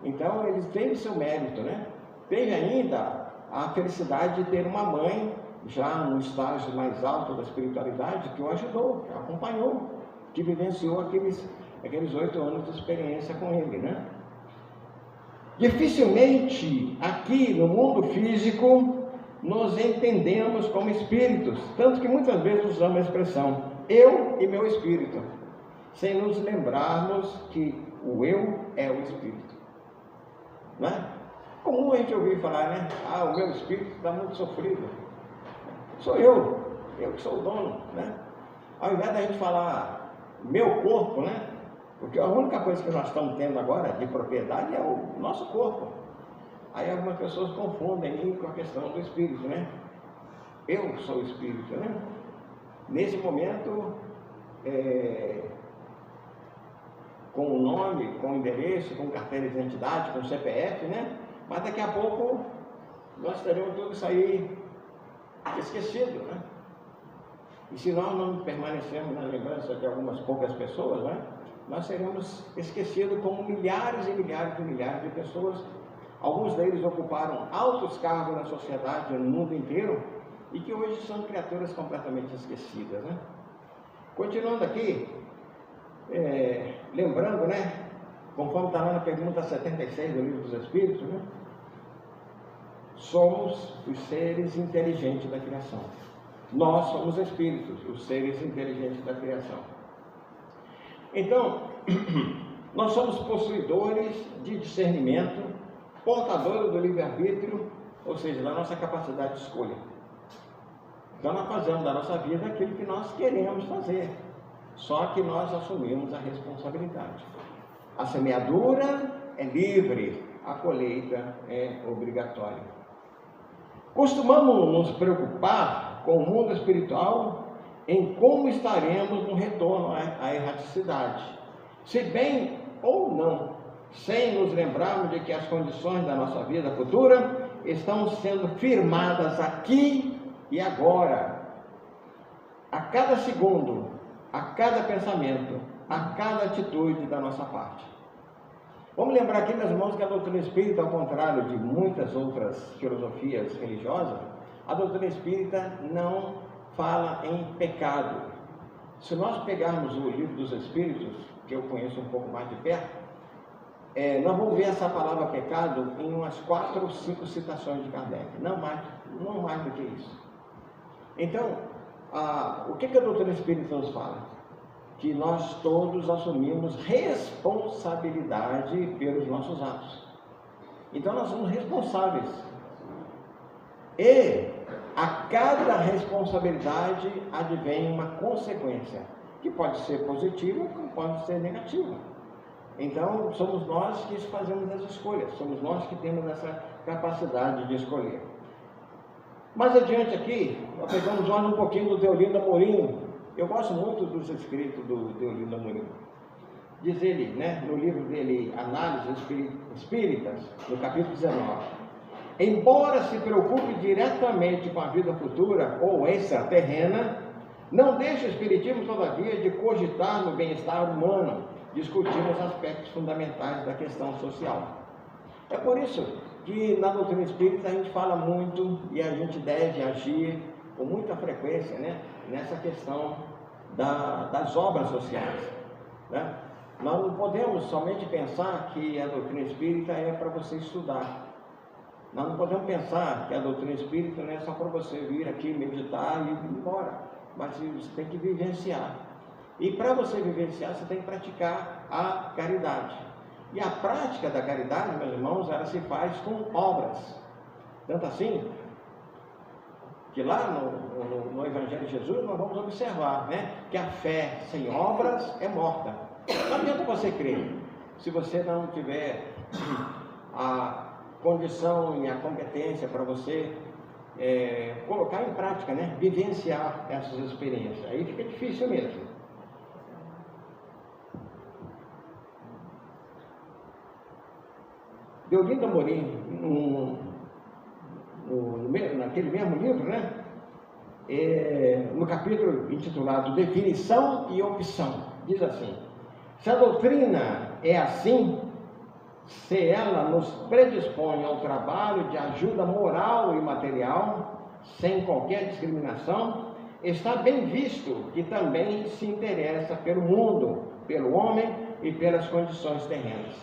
Então, ele teve seu mérito, né? Teve ainda a felicidade de ter uma mãe, já no estágio mais alto da espiritualidade, que o ajudou, que o acompanhou, que vivenciou aqueles 8 anos de experiência com ele, né? Dificilmente aqui no mundo físico nos entendemos como espíritos, tanto que muitas vezes usamos a expressão eu e meu espírito, sem nos lembrarmos que o eu é o espírito, né? Comum a gente ouvir falar, né? Ah, o meu espírito está muito sofrido. Sou eu que sou o dono, né? Ao invés da gente falar meu corpo, né? Porque a única coisa que nós estamos tendo agora de propriedade é o nosso corpo. Aí algumas pessoas confundem com a questão do espírito, né? Eu sou o espírito, né? Nesse momento, com o nome, com o endereço, com carteira de identidade, com CPF, né? Mas daqui a pouco nós teremos tudo isso aí esquecido, né? E se nós não permanecermos na lembrança de algumas poucas pessoas, né? Nós seremos esquecidos como milhares e milhares e milhares de pessoas. Alguns deles ocuparam altos cargos na sociedade, no mundo inteiro, e que hoje são criaturas completamente esquecidas, né? Continuando aqui, lembrando, né? Conforme está lá na pergunta 76 do Livro dos Espíritos, né? Somos os seres inteligentes da criação. Nós somos espíritos, os seres inteligentes da criação. Então, nós somos possuidores de discernimento, portadores do livre-arbítrio, ou seja, da nossa capacidade de escolha. Então, nós fazemos da nossa vida aquilo que nós queremos fazer. Só que nós assumimos a responsabilidade. A semeadura é livre, a colheita é obrigatória. Costumamos nos preocupar com o mundo espiritual em como estaremos no retorno à erraticidade, se bem ou não, sem nos lembrarmos de que as condições da nossa vida futura estão sendo firmadas aqui e agora, a cada segundo, a cada pensamento, a cada atitude da nossa parte. Vamos lembrar aqui, meus irmãos, que a doutrina espírita, ao contrário de muitas outras filosofias religiosas, a doutrina espírita não fala em pecado. Se nós pegarmos o livro dos Espíritos, que eu conheço um pouco mais de perto, nós vamos ver essa palavra pecado em umas 4 ou 5 citações de Kardec, não mais do que isso. Então, o que a doutrina espírita nos fala? Que nós todos assumimos responsabilidade pelos nossos atos. Então nós somos responsáveis. E a cada responsabilidade advém uma consequência, que pode ser positiva, como pode ser negativa. Então somos nós que fazemos as escolhas, somos nós que temos essa capacidade de escolher. Mais adiante aqui, nós pegamos um pouquinho do Deolinda Amorim. Eu gosto muito dos escritos do Deolinda Amorim. Diz ele, no livro dele, Análises Espíritas, no capítulo 19, embora se preocupe diretamente com a vida futura ou extraterrena, não deixa o Espiritismo, todavia, de cogitar no bem-estar humano, discutindo os aspectos fundamentais da questão social. É por isso que na doutrina espírita a gente fala muito e a gente deve agir com muita frequência, nessa questão das obras sociais. Nós não podemos somente pensar que a doutrina espírita é para você estudar. Nós não podemos pensar que a doutrina espírita não é só para você vir aqui meditar e ir embora, mas você tem que vivenciar. E para você vivenciar, você tem que praticar a caridade. E a prática da caridade, meus irmãos, ela se faz com obras. Tanto assim, que lá no Evangelho de Jesus nós vamos observar, que a fé sem obras é morta. Não adianta você crer, se você não tiver a condição e a competência para você colocar em prática, vivenciar essas experiências. Aí fica difícil mesmo. Deolinda Amorim, naquele mesmo livro, no capítulo intitulado Definição e Opção, diz assim: se a doutrina é assim, se ela nos predispõe ao trabalho de ajuda moral e material, sem qualquer discriminação, está bem visto que também se interessa pelo mundo, pelo homem e pelas condições terrenas.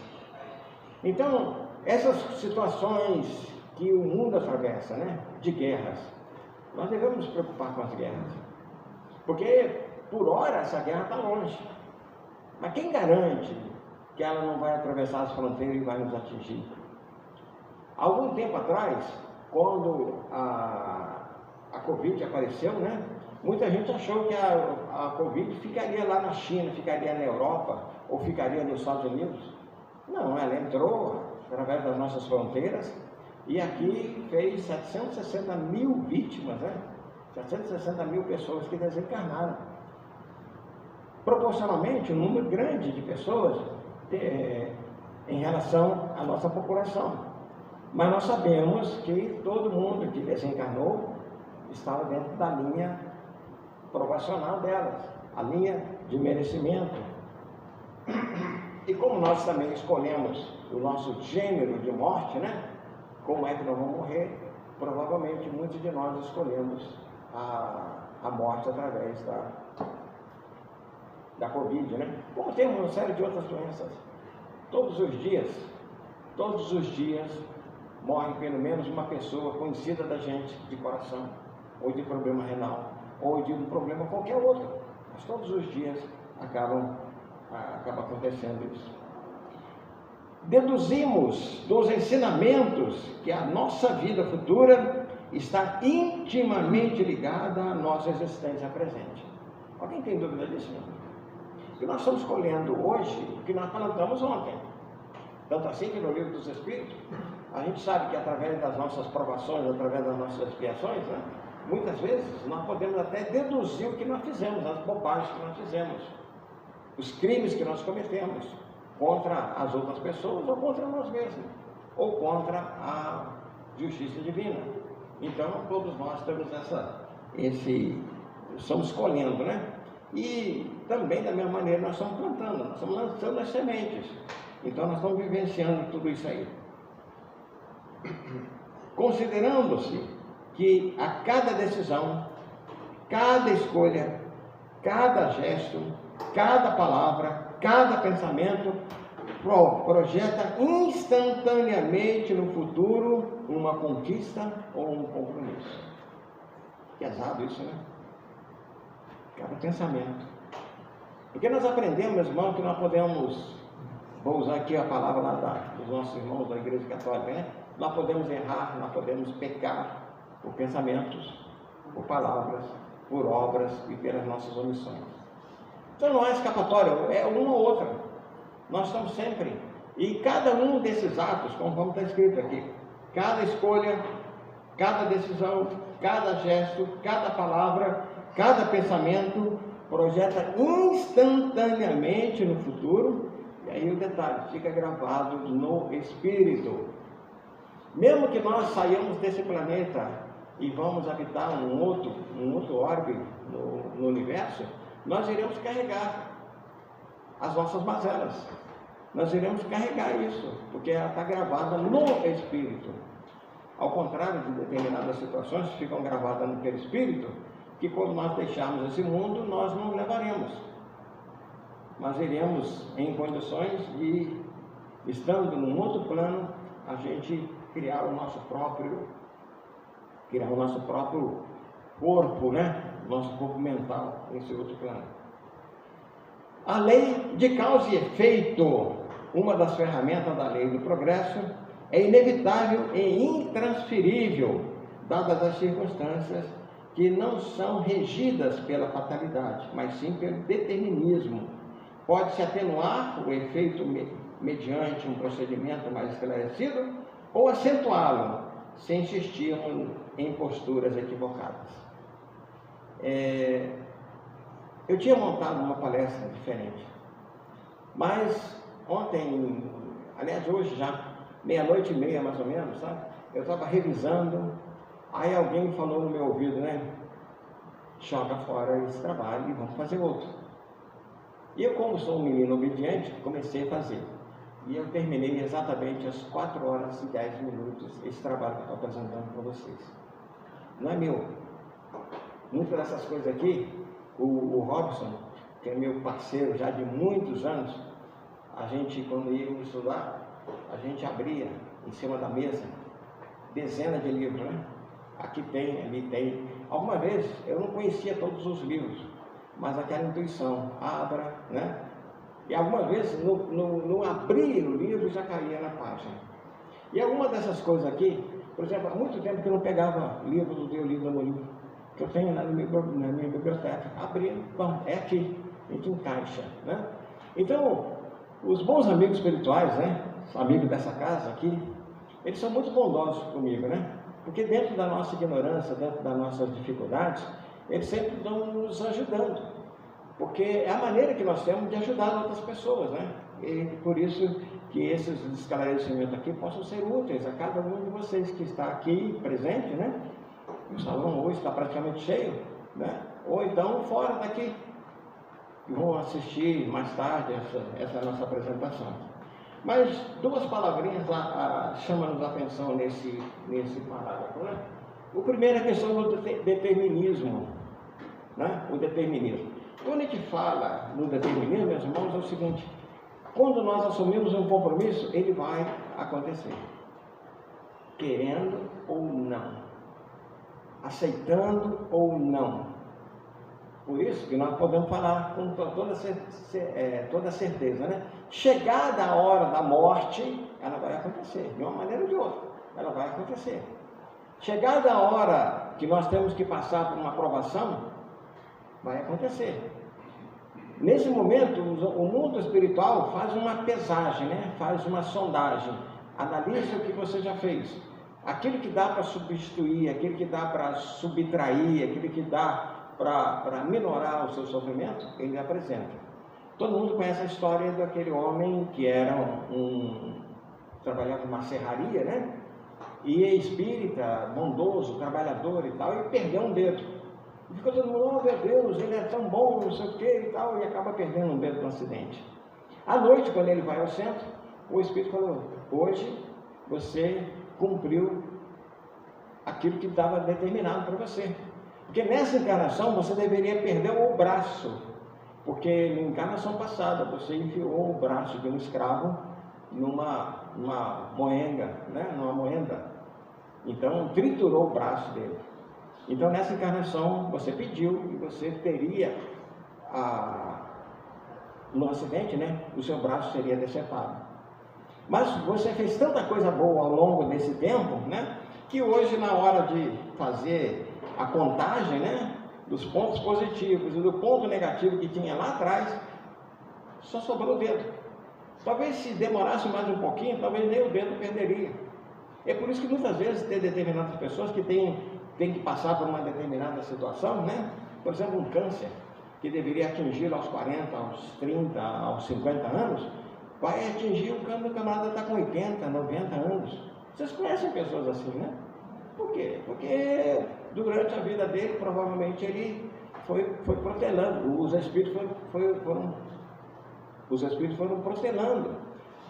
Então, essas situações que o mundo atravessa, de guerras, nós devemos nos preocupar com as guerras, porque por hora essa guerra está longe, mas quem garante que ela não vai atravessar as fronteiras e vai nos atingir? Algum tempo atrás, quando a Covid apareceu, muita gente achou que a Covid ficaria lá na China, ficaria na Europa ou ficaria nos Estados Unidos. Não, ela entrou através das nossas fronteiras e aqui fez 760 mil vítimas, 760 mil pessoas que desencarnaram. Proporcionalmente, um número grande de pessoas em relação à nossa população. Mas nós sabemos que todo mundo que desencarnou estava dentro da linha provacional delas, a linha de merecimento. E como nós também escolhemos o nosso gênero de morte, como é que nós vamos morrer? Provavelmente muitos de nós escolhemos a morte através da Covid, Como temos uma série de outras doenças. Todos os dias morre pelo menos uma pessoa conhecida da gente de coração, ou de problema renal, ou de um problema qualquer outro. Mas todos os dias acaba acontecendo isso. Deduzimos dos ensinamentos que a nossa vida futura está intimamente ligada à nossa existência presente. Alguém tem dúvida disso? que nós estamos colhendo hoje, o que nós plantamos ontem. Tanto assim que no livro dos Espíritos, a gente sabe que através das nossas provações, através das nossas expiações, né, muitas vezes nós podemos até deduzir o que nós fizemos, as bobagens que nós fizemos, os crimes que nós cometemos contra as outras pessoas ou contra nós mesmos, ou contra a justiça divina. Então, todos nós temos estamos colhendo, né? E também, da mesma maneira, nós estamos plantando, nós estamos lançando as sementes. Então, nós estamos vivenciando tudo isso aí. Considerando-se que a cada decisão, cada escolha, cada gesto, cada palavra, cada pensamento projeta instantaneamente no futuro uma conquista ou um compromisso. Pesado isso, né? Cada pensamento. Porque nós aprendemos, meus irmãos, que nós podemos, vou usar aqui a palavra lá dos nossos irmãos da Igreja Católica, né? Nós podemos errar, nós podemos pecar por pensamentos, por palavras, por obras e pelas nossas omissões. Então não há escapatória, é uma ou outra. Nós estamos sempre, e cada um desses atos, como está escrito aqui, cada escolha, cada decisão, cada gesto, cada palavra, cada pensamento projeta instantaneamente no futuro, e aí o detalhe, fica gravado no espírito. Mesmo que nós saiamos desse planeta e vamos habitar um outro orbe no universo, nós iremos carregar as nossas mazelas. Nós iremos carregar isso, porque ela está gravada no espírito. Ao contrário de determinadas situações que ficam gravadas no perispírito, que quando nós deixarmos esse mundo, nós não levaremos. Mas iremos em condições de, estando num outro plano, a gente criar o nosso próprio corpo, né? Nosso corpo mental nesse outro plano. A lei de causa e efeito, uma das ferramentas da lei do progresso, é inevitável e intransferível, dadas as circunstâncias que não são regidas pela fatalidade, mas sim pelo determinismo. Pode-se atenuar o efeito mediante um procedimento mais esclarecido ou acentuá-lo, se insistirmos em posturas equivocadas. Eu tinha montado uma palestra diferente, mas ontem, aliás hoje já, 00:30 mais ou menos, sabe? Eu estava revisando, aí alguém falou no meu ouvido, né? Joga fora esse trabalho e vamos fazer outro. E eu, como sou um menino obediente, comecei a fazer. E eu terminei exatamente às 4h10 esse trabalho que eu estou apresentando para vocês. Não é meu. Muitas dessas coisas aqui, o Robson, que é meu parceiro já de muitos anos, a gente, quando íamos estudar, a gente abria em cima da mesa dezenas de livros, né? Aqui tem, ali tem. Alguma vez eu não conhecia todos os livros, mas aquela intuição, abra, né? E alguma vez no abrir o livro já caía na página. E alguma dessas coisas aqui, por exemplo, há muito tempo que eu não pegava livro do meu livro, que eu tenho na minha biblioteca. Abria, bom, é aqui, a gente encaixa, né? Então, os bons amigos espirituais, né? Amigos dessa casa aqui, eles são muito bondosos comigo, né? Porque dentro da nossa ignorância, dentro das nossas dificuldades, eles sempre estão nos ajudando. Porque é a maneira que nós temos de ajudar outras pessoas, né? E por isso que esses esclarecimentos aqui possam ser úteis a cada um de vocês que está aqui presente, né? O salão hoje está praticamente cheio, né? Ou então fora daqui, que vão assistir mais tarde essa nossa apresentação. Mas duas palavrinhas chamam-nos a atenção nesse parágrafo, né? O primeiro é a questão do determinismo, né? O determinismo. Quando a gente fala no determinismo, meus irmãos, é o seguinte: quando nós assumimos um compromisso, ele vai acontecer, querendo ou não, aceitando ou não. Por isso que nós podemos falar com toda certeza, né? Chegada a hora da morte, ela vai acontecer, de uma maneira ou de outra, ela vai acontecer. Chegada a hora que nós temos que passar por uma provação, vai acontecer. Nesse momento, o mundo espiritual faz uma pesagem, né? Faz uma sondagem, analisa o que você já fez. Aquilo que dá para substituir, aquilo que dá para subtrair, aquilo que dá para minorar o seu sofrimento, ele apresenta. Todo mundo conhece a história daquele homem que era trabalhava numa serraria, né? E é espírita, bondoso, trabalhador e tal, e perdeu um dedo. E ficou todo mundo, oh meu Deus, ele é tão bom, não sei o que e tal, e acaba perdendo um dedo no acidente. À noite, quando ele vai ao centro, o espírito falou, hoje você cumpriu aquilo que estava determinado para você. Porque nessa encarnação você deveria perder o braço, porque na encarnação passada você enfiou o braço de um escravo numa moenga, né? Numa moenda. Então triturou o braço dele. Então nessa encarnação você pediu e você teria no acidente, né? O seu braço seria decepado. Mas você fez tanta coisa boa ao longo desse tempo, né? Que hoje, na hora de fazer a contagem, né? Dos pontos positivos e do ponto negativo que tinha lá atrás, só sobrou o dedo. Talvez se demorasse mais um pouquinho, talvez nem o dedo perderia. É por isso que muitas vezes tem determinadas pessoas que têm que passar por uma determinada situação, né? Por exemplo, um câncer, que deveria atingir aos 40, aos 30, aos 50 anos, vai atingir quando o camarada está com 80, 90 anos. Vocês conhecem pessoas assim, né? Por quê? Porque durante a vida dele, provavelmente, ele foi protelando. Os espíritos foram protelando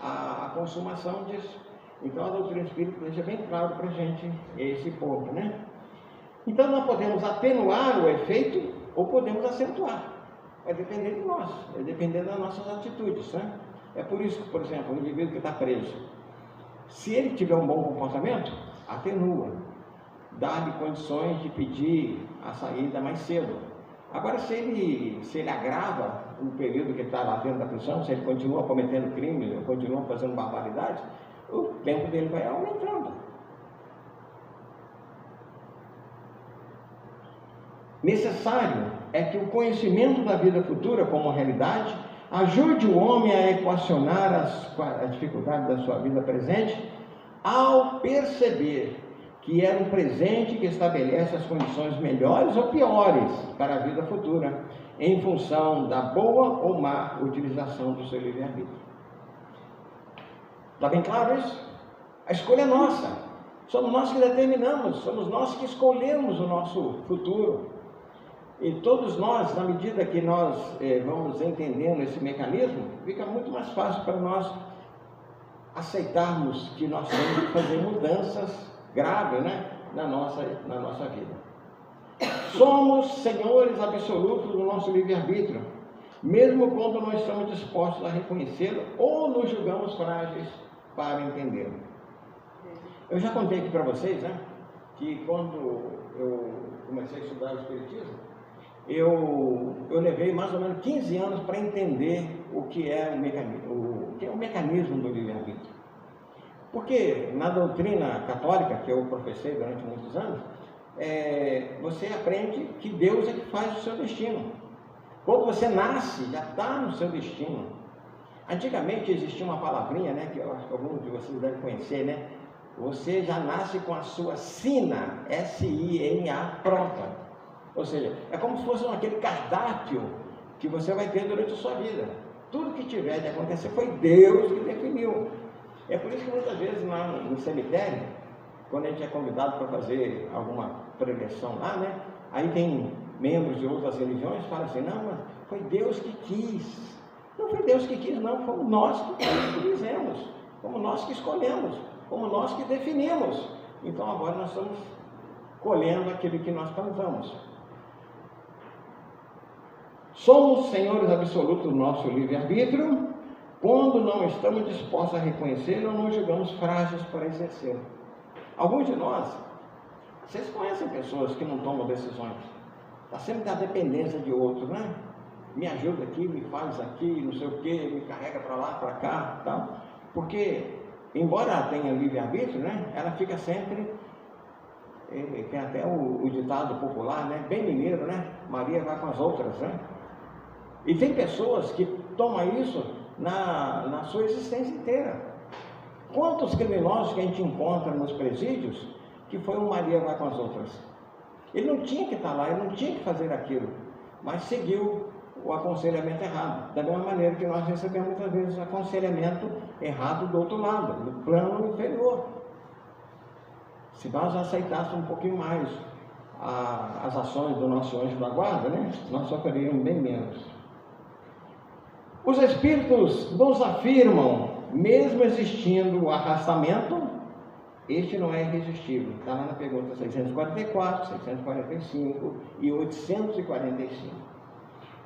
a consumação disso. Então, a doutrina espírita deixa bem claro para a gente esse ponto, né? Então, nós podemos atenuar o efeito ou podemos acentuar. Vai depender de nós, vai depender das nossas atitudes, né? É por isso que, por exemplo, o indivíduo que está preso, se ele tiver um bom comportamento, atenua, dá-lhe condições de pedir a saída mais cedo. Agora, se ele agrava o período que ele está lá dentro da prisão, se ele continua cometendo crime, ou continua fazendo barbaridade, o tempo dele vai aumentando. Necessário é que o conhecimento da vida futura como realidade ajude o homem a equacionar as dificuldades da sua vida presente, ao perceber que é um presente que estabelece as condições melhores ou piores para a vida futura, em função da boa ou má utilização do seu livre-arbítrio. Está bem claro isso? A escolha é nossa. Somos nós que determinamos, somos nós que escolhemos o nosso futuro. E todos nós, na medida que nós vamos entendendo esse mecanismo, fica muito mais fácil para nós aceitarmos que nós temos que fazer mudanças graves, né, na nossa vida. Somos senhores absolutos do nosso livre-arbítrio, mesmo quando não estamos dispostos a reconhecê-lo ou nos julgamos frágeis para entendê-lo. Eu já contei aqui para vocês, né, que quando eu comecei a estudar o Espiritismo, eu levei mais ou menos 15 anos para entender o que é o mecanismo do livre-arbítrio. Porque na doutrina católica, que eu professei durante muitos anos, você aprende que Deus é que faz o seu destino. Quando você nasce, já está no seu destino. Antigamente existia uma palavrinha, né, que eu acho que alguns de vocês devem conhecer, né? Você já nasce com a sua sina, S-I-N-A, pronta. Ou seja, é como se fosse aquele cardápio que você vai ter durante a sua vida. Tudo que tiver de acontecer foi Deus que definiu. É por isso que muitas vezes lá no cemitério, quando a gente é convidado para fazer alguma preleção lá, né? Aí tem membros de outras religiões que falam assim, não, mas foi Deus que quis. Não foi Deus que quis, não, fomos nós que fizemos, fomos nós que escolhemos, fomos nós que definimos. Então agora nós estamos colhendo aquilo que nós plantamos. Somos senhores absolutos do nosso livre-arbítrio quando não estamos dispostos a reconhecê-lo ou nos julgamos frágeis para exercê-lo. Alguns de nós, vocês conhecem pessoas que não tomam decisões, está sempre na dependência de outro, né? Me ajuda aqui, me faz aqui, não sei o que, me carrega para lá, para cá, tal. Porque, embora ela tenha livre-arbítrio, né? Ela fica sempre, tem até o ditado popular, né? Bem mineiro, né? Maria vai com as outras, né? E tem pessoas que tomam isso na sua existência inteira. Quantos criminosos que a gente encontra nos presídios que foi um Maria vai com as outras? Ele não tinha que estar lá, ele não tinha que fazer aquilo, mas seguiu o aconselhamento errado. Da mesma maneira que nós recebemos muitas vezes aconselhamento errado do outro lado, do plano inferior. Se nós aceitássemos um pouquinho mais as ações do nosso anjo da guarda, né, nós sofreríamos bem menos. Os espíritos nos afirmam, mesmo existindo o arrastamento, este não é irresistível. Está lá na pergunta 644, 645 e 845.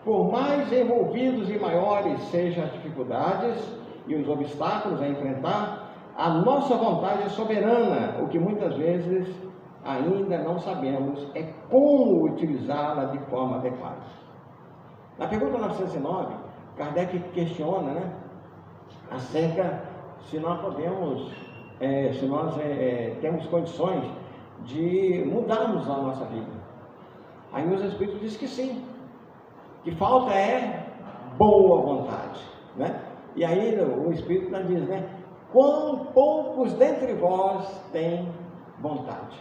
Por mais envolvidos e maiores sejam as dificuldades e os obstáculos a enfrentar, a nossa vontade é soberana, o que muitas vezes ainda não sabemos é como utilizá-la de forma adequada. Na pergunta 909, Kardec questiona, né, acerca se nós podemos, se nós temos condições de mudarmos a nossa vida. Aí os Espíritos dizem que sim, que falta é boa vontade, né? E aí o Espírito diz, né, quão poucos dentre vós têm vontade.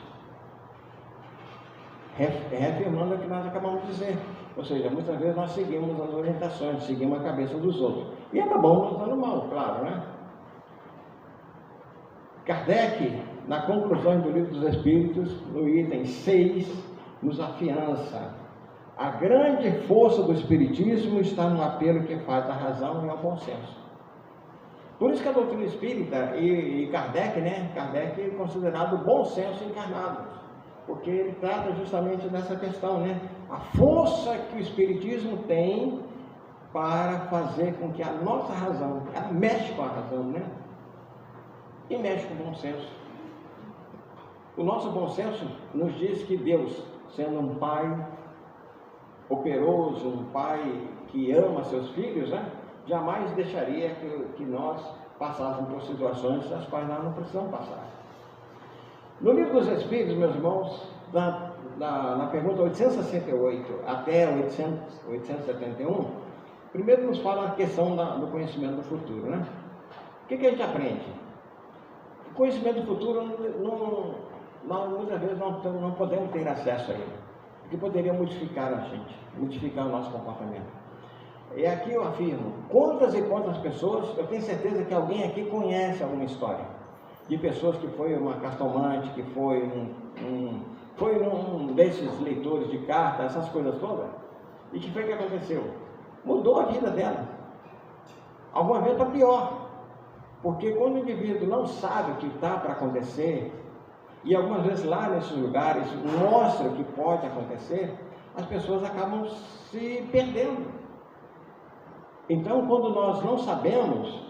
Reafirmando o que nós acabamos de dizer. Ou seja, muitas vezes nós seguimos as orientações, seguimos a cabeça dos outros. E acabamos nos dando mal, claro, né? Kardec, na conclusão do Livro dos Espíritos, no item 6, nos afiança. A grande força do Espiritismo está no apelo que faz à razão e ao bom senso. Por isso que a doutrina espírita e Kardec, né? Kardec é considerado bom senso encarnado, porque ele trata justamente dessa questão, né? A força que o Espiritismo tem para fazer com que a nossa razão, ela mexe com a razão, né? E mexe com o bom senso. O nosso bom senso nos diz que Deus, sendo um pai operoso, um pai que ama seus filhos, né, jamais deixaria que nós passássemos por situações das quais nós não precisamos passar. No Livro dos Espíritos, meus irmãos, na pergunta 868 até 871, primeiro nos fala a questão do conhecimento do futuro, né? O que a gente aprende? O conhecimento do futuro, nós muitas vezes não podemos ter acesso a ele, porque poderia modificar a gente, modificar o nosso comportamento. E aqui eu afirmo, quantas e quantas pessoas, eu tenho certeza que alguém aqui conhece alguma história de pessoas que foi uma cartomante, que foi um desses leitores de cartas, essas coisas todas, e que foi o que aconteceu? Mudou a vida dela, alguma vez para pior, porque quando o indivíduo não sabe o que está para acontecer, e algumas vezes lá nesses lugares mostra o que pode acontecer, as pessoas acabam se perdendo. Então, quando nós não sabemos,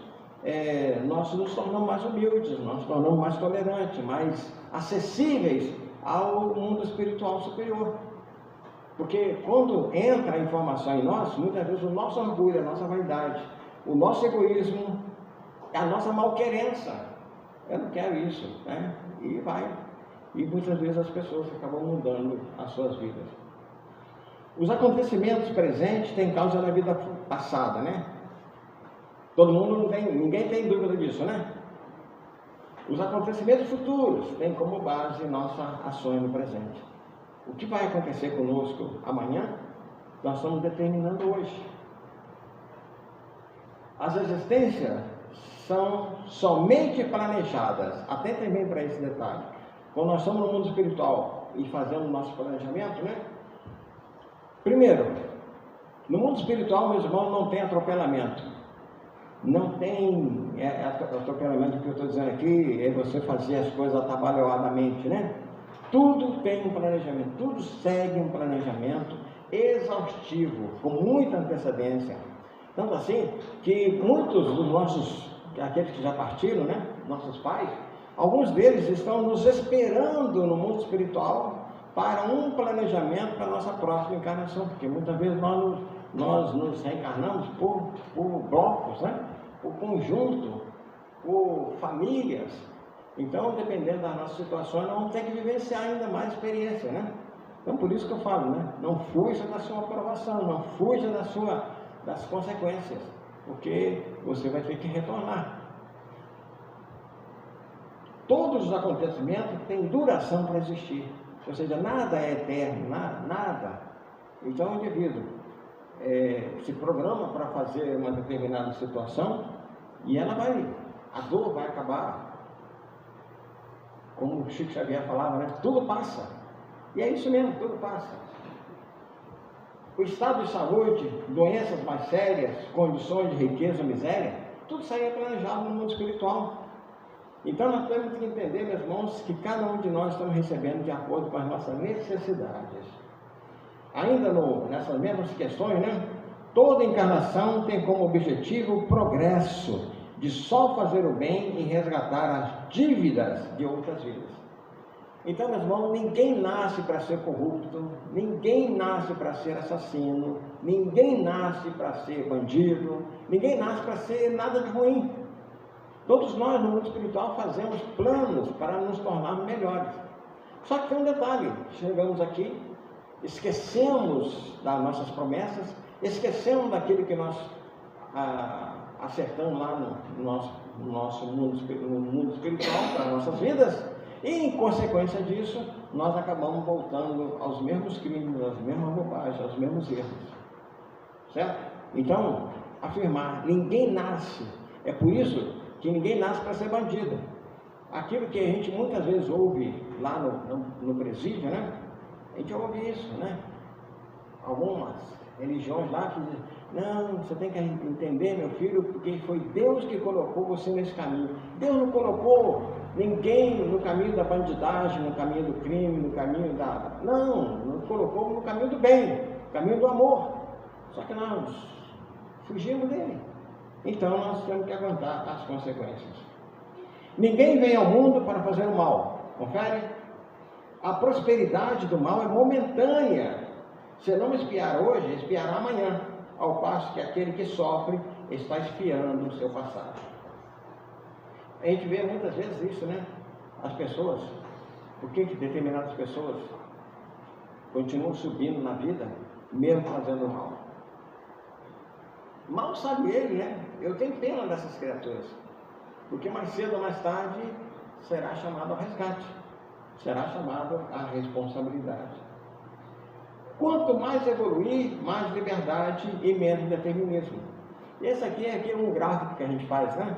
nós nos tornamos mais humildes, nós nos tornamos mais tolerantes, mais acessíveis ao mundo espiritual superior. Porque quando entra a informação em nós, muitas vezes o nosso orgulho, a nossa vaidade, o nosso egoísmo, a nossa malquerença, eu não quero isso, né? E vai. E muitas vezes as pessoas acabam mudando as suas vidas. Os acontecimentos presentes têm causa na vida passada, né? Todo mundo ninguém tem dúvida disso, né? Os acontecimentos futuros têm como base nossas ações no presente. O que vai acontecer conosco amanhã, nós estamos determinando hoje. As existências são somente planejadas, atentem bem para esse detalhe. Quando nós estamos no mundo espiritual e fazemos o nosso planejamento, né? Primeiro, no mundo espiritual, meus irmãos, não tem atropelamento. Não tem atropelamento, que eu estou dizendo aqui, é você fazer as coisas atabalhoadamente, né? Tudo tem um planejamento, tudo segue um planejamento exaustivo, com muita antecedência. Tanto assim, que muitos dos nossos, aqueles que já partiram, né? Nossos pais, alguns deles estão nos esperando no mundo espiritual para um planejamento para a nossa próxima encarnação, porque muitas vezes nós nos reencarnamos por blocos, né? Por conjunto, por famílias. Então, dependendo das nossas situações, nós vamos ter que vivenciar ainda mais experiência, né? Então, por isso que eu falo, né? Não fuja da sua aprovação, não fuja das consequências, porque você vai ter que retornar. Todos os acontecimentos têm duração para existir, ou seja, nada é eterno, nada. Então o indivíduo se programa para fazer uma determinada situação e a dor vai acabar. Como o Chico Xavier falava, né? Tudo passa. E é isso mesmo, tudo passa. O estado de saúde, doenças mais sérias, condições de riqueza ou miséria, tudo isso aí é planejado no mundo espiritual. Então nós temos que entender, meus irmãos, que cada um de nós estamos recebendo de acordo com as nossas necessidades. Ainda nessas mesmas questões, né? Toda encarnação tem como objetivo o progresso, de só fazer o bem e resgatar as dívidas de outras vidas. Então, meus irmãos, ninguém nasce para ser corrupto, ninguém nasce para ser assassino, ninguém nasce para ser bandido, ninguém nasce para ser nada de ruim. Todos nós no mundo espiritual fazemos planos para nos tornarmos melhores. Só que tem um detalhe: chegamos aqui, esquecemos das nossas promessas, esquecemos daquilo que nós acertamos lá no nosso mundo espiritual, para as nossas vidas, e em consequência disso, nós acabamos voltando aos mesmos crimes, às mesmas bobagens, aos mesmos erros. Certo? Então, afirmar, ninguém nasce, é por isso que ninguém nasce para ser bandido. Aquilo que a gente muitas vezes ouve lá no presídio, né? A gente ouve isso, né? Algumas religiões lá que dizem: não, você tem que entender, meu filho, porque foi Deus que colocou você nesse caminho. Deus não colocou ninguém no caminho da bandidagem, no caminho do crime, no caminho da... Não, nos colocou no caminho do bem, no caminho do amor. Só que nós fugimos dele. Então nós temos que aguentar as consequências. Ninguém vem ao mundo para fazer o mal. Confere? A prosperidade do mal é momentânea. Se não espiar hoje, espiará amanhã. Ao passo que aquele que sofre está espiando o seu passado. A gente vê muitas vezes isso, né? As pessoas, por que determinadas pessoas continuam subindo na vida, mesmo fazendo mal? Mal sabe ele, né? Eu tenho pena dessas criaturas, porque mais cedo ou mais tarde será chamado ao resgate, será chamado à responsabilidade. Quanto mais evoluir, mais liberdade e menos determinismo. Esse aqui é um gráfico que a gente faz, né?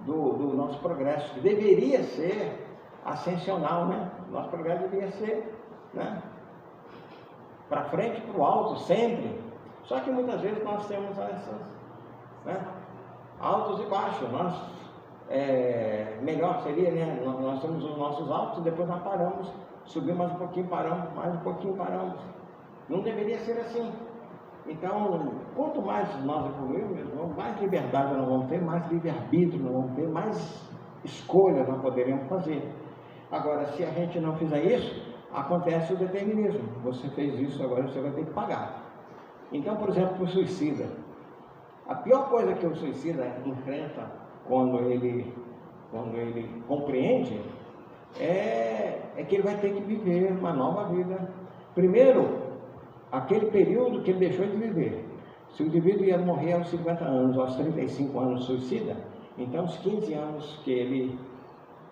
Do nosso progresso, que deveria ser ascensional, né? Nosso progresso deveria ser, né? Para frente, para o alto, sempre. Só que muitas vezes nós temos essas, né? Altos e baixos. Melhor seria, né? Nós temos os nossos altos, depois nós paramos, subimos mais um pouquinho, paramos, mais um pouquinho, paramos. Não deveria ser assim. Então, quanto mais nós evoluirmos, mais liberdade nós vamos ter, mais livre-arbítrio nós vamos ter, mais escolhas nós poderemos fazer. Agora, se a gente não fizer isso, acontece o determinismo. Você fez isso, agora você vai ter que pagar. Então, por exemplo, o suicida. A pior coisa que o suicida enfrenta quando ele compreende é que ele vai ter que viver uma nova vida. Primeiro, aquele período que ele deixou de viver. Se o indivíduo ia morrer aos 50 anos, aos 35 anos suicida, então os 15 anos que ele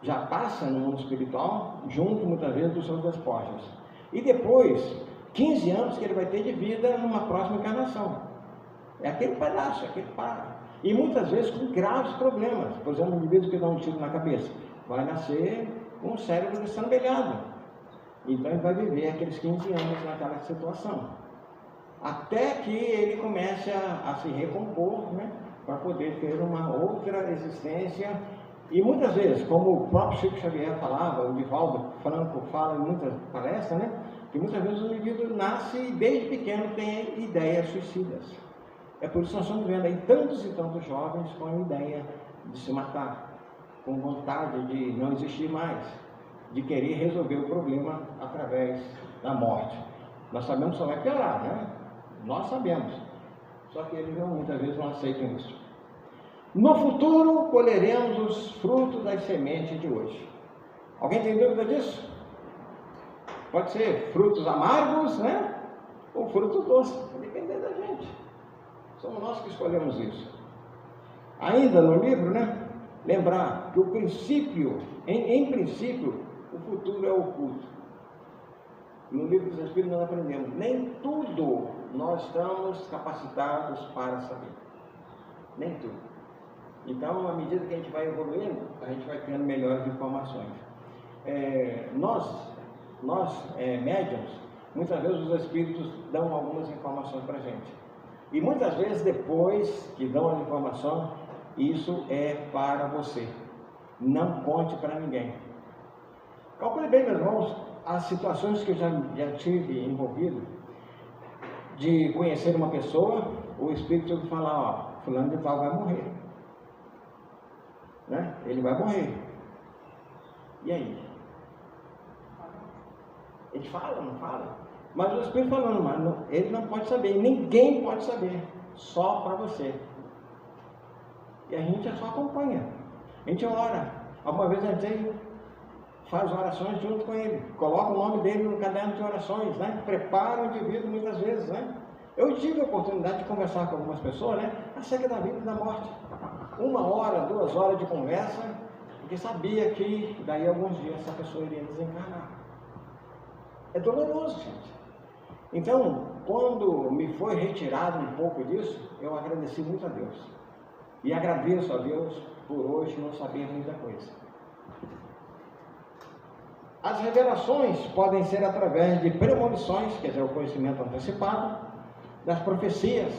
já passa no mundo espiritual, junto muitas vezes dos seus despojos. E depois, 15 anos que ele vai ter de vida numa próxima encarnação. É aquele pedaço, aquele para. E muitas vezes com graves problemas. Por exemplo, um indivíduo que dá um tiro na cabeça, vai nascer com o cérebro destrambelhado. Então ele vai viver aqueles 15 anos naquela situação, até que ele comece a se recompor, né, para poder ter uma outra existência. E muitas vezes, como o próprio Chico Xavier falava, o Divaldo Franco fala em muitas palestras, né, que muitas vezes o indivíduo nasce e desde pequeno tem ideias suicidas. É por isso que nós estamos vendo aí tantos e tantos jovens com a ideia de se matar, com vontade de não existir mais, de querer resolver o problema através da morte. Nós sabemos que só vai piorar, né? Nós sabemos. Só que eles muitas vezes não aceitam isso. No futuro, colheremos os frutos das sementes de hoje. Alguém tem dúvida disso? Pode ser frutos amargos, né? Ou frutos doces. Vai depender da gente. Somos nós que escolhemos isso. Ainda no livro, né? Lembrar que o princípio, em princípio, o futuro é oculto. No livro dos Espíritos nós aprendemos, nem tudo nós estamos capacitados para saber. Nem tudo. Então, à medida que a gente vai evoluindo, a gente vai tendo melhores informações. Nós médiums, muitas vezes os Espíritos dão algumas informações para a gente. E muitas vezes, depois que dão a informação, isso é para você. Não conte para ninguém. Calcule bem, meus irmãos, as situações que eu já tive envolvido, de conhecer uma pessoa, o Espírito falar, ó, fulano de tal vai morrer. Né? Ele vai morrer. E aí? Ele fala, não fala? Mas o Espírito falando, mas ele não pode saber, ninguém pode saber, só para você. E a gente só acompanha, a gente ora. Alguma vez a gente faz orações junto com ele, coloca o nome dele no caderno de orações, né? Prepara o indivíduo muitas vezes, né? Eu tive a oportunidade de conversar com algumas pessoas, né? Acerca da vida e da morte. 1 hora, 2 horas de conversa, porque sabia que daí a alguns dias essa pessoa iria desencarnar. É doloroso, gente. Então, quando me foi retirado um pouco disso, eu agradeci muito a Deus. E agradeço a Deus por hoje não saber muita coisa. As revelações podem ser através de premonições, quer dizer, o conhecimento antecipado, das profecias,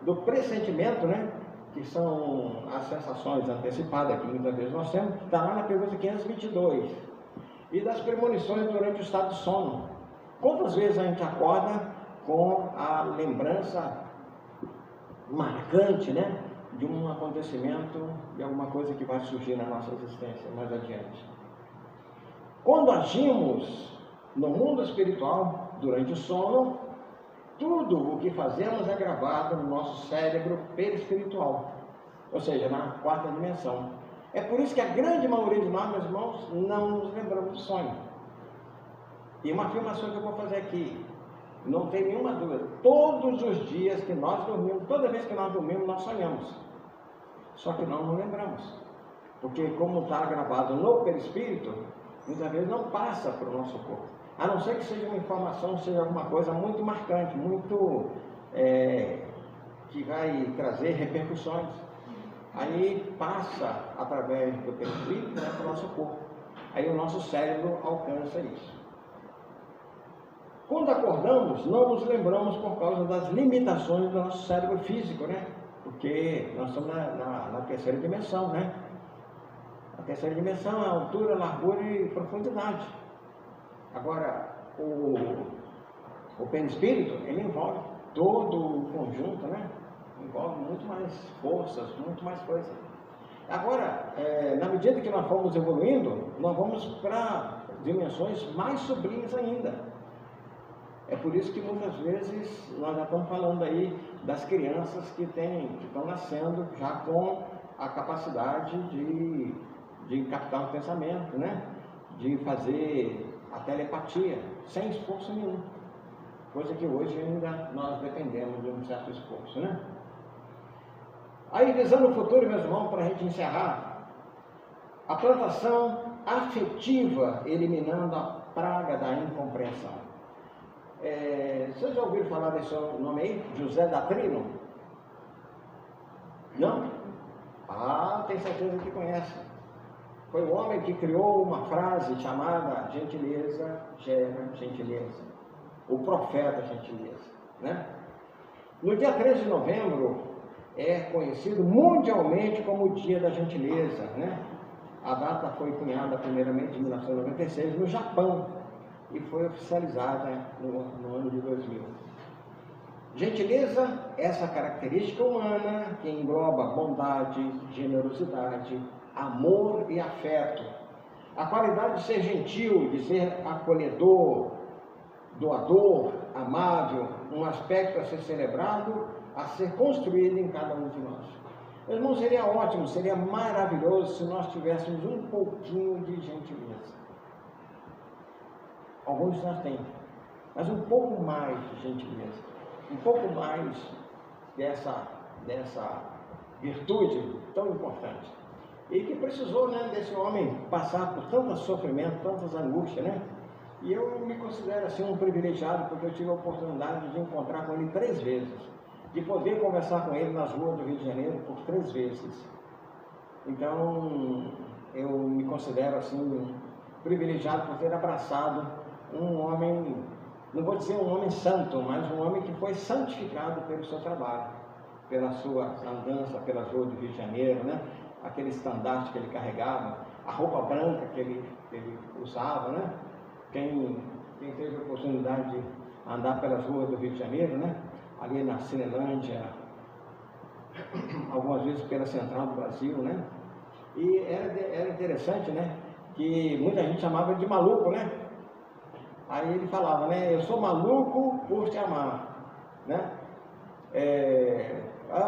do pressentimento, né? Que são as sensações antecipadas que muitas vezes nós temos, está lá na pergunta 522, e das premonições durante o estado de sono. Quantas vezes a gente acorda com a lembrança marcante, né, de um acontecimento, de alguma coisa que vai surgir na nossa existência mais adiante? Quando agimos no mundo espiritual, durante o sono, tudo o que fazemos é gravado no nosso cérebro perispiritual, ou seja, na 4ª dimensão. É por isso que a grande maioria de nós, meus irmãos, não nos lembramos do sonho. E uma afirmação que eu vou fazer aqui, não tem nenhuma dúvida, todos os dias que nós dormimos, toda vez que nós dormimos, nós sonhamos. Só que nós não lembramos. Porque como está gravado no perispírito, muitas vezes não passa para o nosso corpo. A não ser que seja uma informação, seja alguma coisa muito marcante, muito que vai trazer repercussões. Aí passa através do perispírito, né, para o nosso corpo. Aí o nosso cérebro alcança isso. Quando acordamos, não nos lembramos por causa das limitações do nosso cérebro físico, né? Porque nós estamos na 3ª dimensão, né? A 3ª dimensão é a altura, largura e profundidade. Agora, o perispírito, ele envolve todo o conjunto, né? Envolve muito mais forças, muito mais coisas. Agora, na medida que nós fomos evoluindo, nós vamos para dimensões mais sublimes ainda. É por isso que muitas vezes nós já estamos falando aí das crianças que estão nascendo já com a capacidade de captar o pensamento, né? De fazer a telepatia, sem esforço nenhum. Coisa que hoje ainda nós dependemos de um certo esforço, né? Aí, visando o futuro, meus irmãos, para a gente encerrar, a plantação afetiva eliminando a praga da incompreensão. Vocês já ouviram falar desse nome aí? José Datrino? Não? Ah, tem certeza que conhece. Foi o homem que criou uma frase chamada gentileza gera gentileza. O profeta gentileza, né? No dia 13 de novembro é conhecido mundialmente como o Dia da Gentileza, né? A data foi cunhada primeiramente em 1996 no Japão e foi oficializada no ano de 2000. Gentileza é essa característica humana que engloba bondade, generosidade, amor e afeto. A qualidade de ser gentil, de ser acolhedor, doador, amável, um aspecto a ser celebrado, a ser construído em cada um de nós. Meu irmão, seria ótimo, seria maravilhoso se nós tivéssemos um pouquinho de gentileza. Alguns de nós têm, mas um pouco mais de gentileza, um pouco mais dessa virtude tão importante. E que precisou, né, desse homem passar por tanto sofrimento, tantas angústias, né? E eu me considero assim um privilegiado, porque eu tive a oportunidade de encontrar com ele 3 vezes, de poder conversar com ele nas ruas do Rio de Janeiro por 3 vezes. Então, eu me considero assim privilegiado por ter abraçado um homem, não vou dizer um homem santo, mas um homem que foi santificado pelo seu trabalho, pela sua andança pelas ruas do Rio de Janeiro, né? Aquele estandarte que ele carregava, a roupa branca que ele usava, né? Quem teve a oportunidade de andar pelas ruas do Rio de Janeiro, né? Ali na Cinelândia, algumas vezes pela Central do Brasil, né? E era interessante, né? Que muita gente chamava de maluco, né? Aí ele falava, né? Eu sou maluco por te amar, né?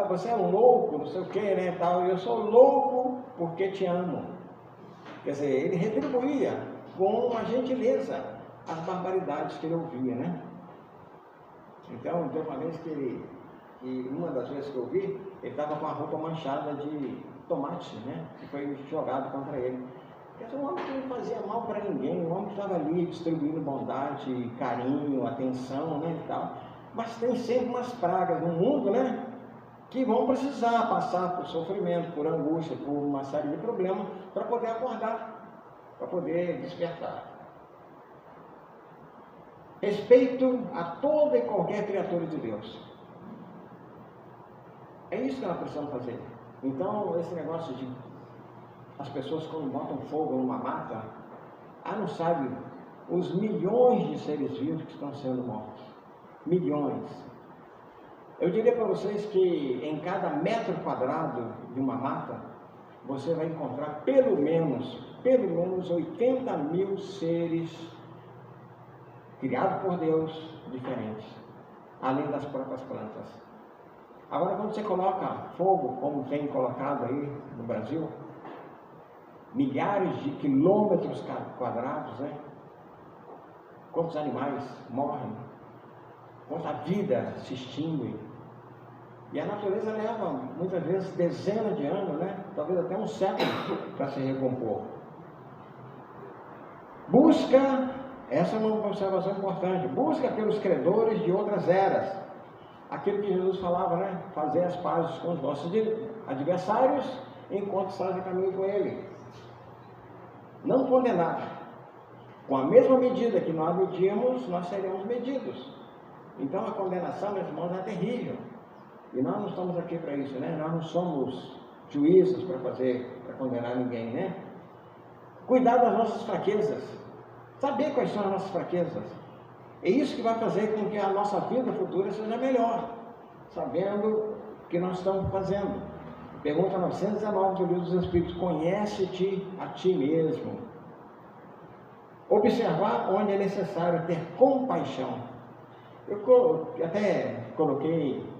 Você é um louco, não sei o que, né? Tal. Eu sou louco porque te amo. Quer dizer, ele retribuía com uma gentileza as barbaridades que ele ouvia, né? Então, teve uma vez que uma das vezes que eu vi, ele estava com a roupa manchada de tomate, né? Que foi jogado contra ele. Quer dizer, um homem que não fazia mal para ninguém, um homem que estava ali distribuindo bondade, carinho, atenção, né? E tal. Mas tem sempre umas pragas no mundo, né? Que vão precisar passar por sofrimento, por angústia, por uma série de problemas, para poder acordar, para poder despertar. Respeito a toda e qualquer criatura de Deus. É isso que nós precisamos fazer. Então, esse negócio de as pessoas quando botam fogo numa mata, não sabe os milhões de seres vivos que estão sendo mortos. Milhões. Eu diria para vocês que em cada metro quadrado de uma mata, você vai encontrar pelo menos 80 mil seres criados por Deus diferentes, além das próprias plantas. Agora, quando você coloca fogo, como tem colocado aí no Brasil, milhares de quilômetros quadrados, né? Quantos animais morrem, quanta vida se extingue. E a natureza leva, muitas vezes, dezenas de anos, né? Talvez até um século para se recompor. Busca, essa é uma observação importante, busca pelos credores de outras eras. Aquilo que Jesus falava, né? Fazer as pazes com os vossos adversários enquanto estás a caminho com ele. Não condenar. Com a mesma medida que nós medimos, nós seremos medidos. Então a condenação, meus irmãos, é terrível. E nós não estamos aqui para isso, né? Nós não somos juízes para condenar ninguém, né? Cuidar das nossas fraquezas. Saber quais são as nossas fraquezas. É isso que vai fazer com que a nossa vida futura seja melhor. Sabendo o que nós estamos fazendo. Pergunta 919 do Livro dos Espíritos. Conhece-te a ti mesmo. Observar onde é necessário ter compaixão. Eu até coloquei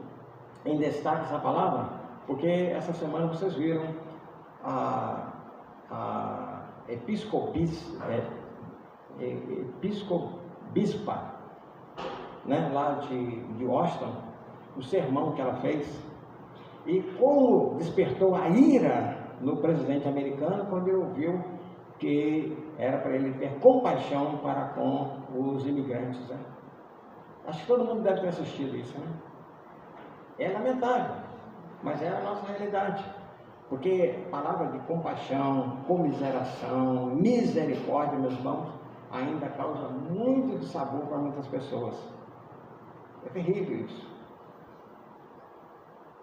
em destaque essa palavra, porque essa semana vocês viram a episcobispa, né, lá de Washington, o sermão que ela fez, e como despertou a ira no presidente americano quando ele ouviu que era para ele ter compaixão para com os imigrantes, né? Acho que todo mundo deve ter assistido isso, né? É lamentável, mas é a nossa realidade. Porque a palavra de compaixão, comiseração, misericórdia, meus irmãos, ainda causa muito dissabor para muitas pessoas. É terrível isso.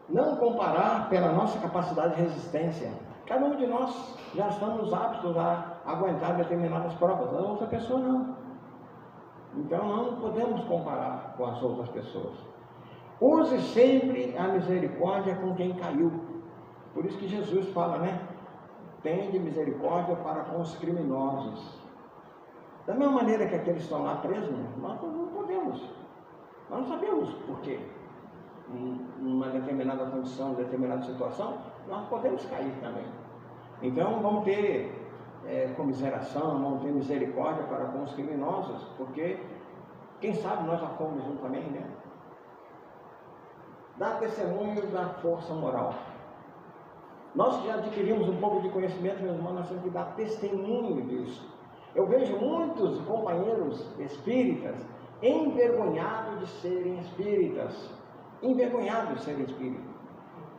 Não comparar pela nossa capacidade de resistência. Cada um de nós já estamos aptos a aguentar determinadas provas, a outra pessoa não. Então não podemos comparar com as outras pessoas. Use sempre a misericórdia com quem caiu. Por isso que Jesus fala, né? Tende misericórdia para com os criminosos. Da mesma maneira que aqueles que estão lá presos, nós não podemos. Nós não sabemos por quê. Em uma determinada condição, determinada situação, nós podemos cair também. Então vamos ter comiseração, vamos ter misericórdia para com os criminosos, porque quem sabe nós já fomos um também, né? dá testemunho da força moral. Nós que já adquirimos um pouco de conhecimento, meus irmãos, nós temos que dar testemunho disso. Eu vejo muitos companheiros espíritas envergonhados de serem espíritas. Envergonhados de serem espíritas.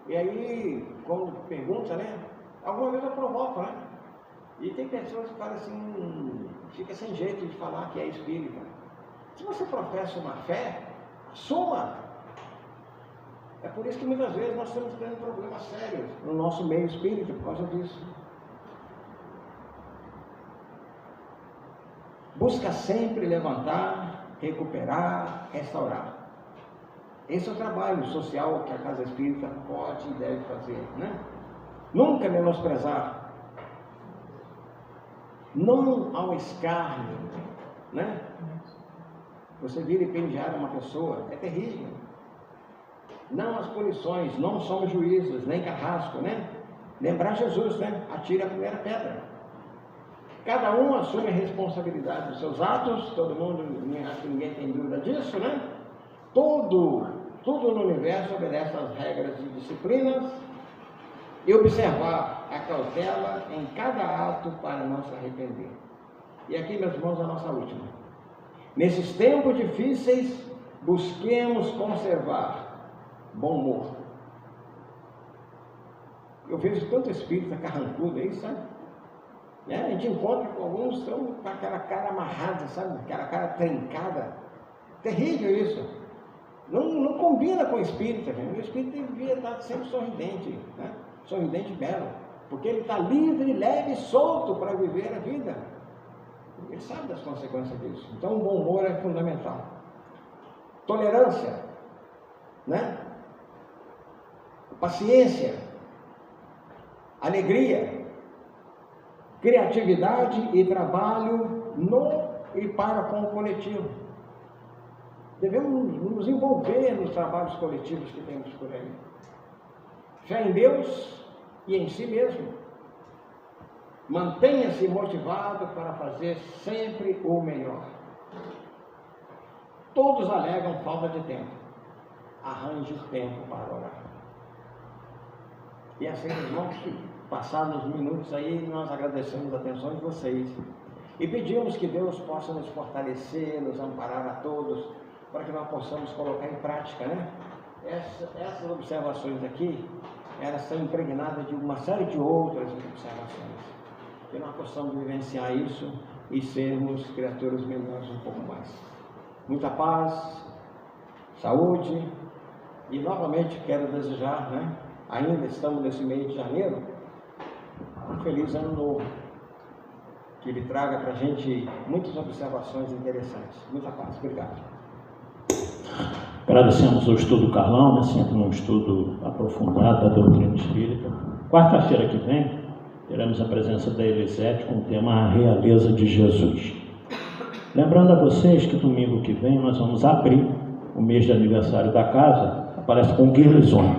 E aí, quando pergunta, né? Alguma vez eu provoco, né? E tem pessoas que falam assim, fica sem jeito de falar que é espírita. Se você professa uma fé, assuma. É por isso que muitas vezes nós estamos tendo problemas sérios no nosso meio espírita por causa disso. Busca sempre levantar, recuperar, restaurar. Esse é o trabalho social que a Casa Espírita pode e deve fazer, né? Nunca menosprezar. Não ao escárnio, né? Você vilipendiar uma pessoa, é terrível. Não às punições, não somos juízes, nem carrasco, né? Lembrar Jesus, né? Atire a primeira pedra. Cada um assume a responsabilidade dos seus atos, todo mundo, acho que ninguém tem dúvida disso, né? Tudo no universo obedece às regras de disciplinas e observar a cautela em cada ato para não se arrepender. E aqui, meus irmãos, a nossa última. Nesses tempos difíceis, busquemos conservar bom humor. Eu vejo tanto espírita carrancudo aí, sabe? A gente encontra com alguns que estão com aquela cara amarrada, sabe? Aquela cara trincada. Terrível isso. Não combina com o espírita, gente. O espírita devia estar sempre sorridente, né? Sorridente e belo. Porque ele está livre, leve e solto para viver a vida. Ele sabe das consequências disso. Então o bom humor é fundamental. Tolerância, né? Paciência, alegria, criatividade e trabalho no e para com o coletivo. Devemos nos envolver nos trabalhos coletivos que temos por aí. Fé em Deus e em si mesmo. Mantenha-se motivado para fazer sempre o melhor. Todos alegam falta de tempo. Arranje tempo para orar. E assim, irmãos, passados os minutos aí, nós agradecemos a atenção de vocês e pedimos que Deus possa nos fortalecer, nos amparar a todos, para que nós possamos colocar em prática, né? Essas observações aqui, elas são impregnadas de uma série de outras observações, que nós possamos vivenciar isso e sermos criaturas melhores um pouco mais. Muita paz, saúde, e novamente quero desejar, né? Ainda estamos nesse mês de janeiro, um feliz ano novo, que ele traga para a gente muitas observações interessantes. Muita paz. Obrigado. Agradecemos o estudo Carlão, né? Sempre um estudo aprofundado da doutrina espírita. Quarta-feira que vem, teremos a presença da Elisete com o tema A Realeza de Jesus. Lembrando a vocês que domingo que vem nós vamos abrir o mês de aniversário da casa, aparece com Guirlizone,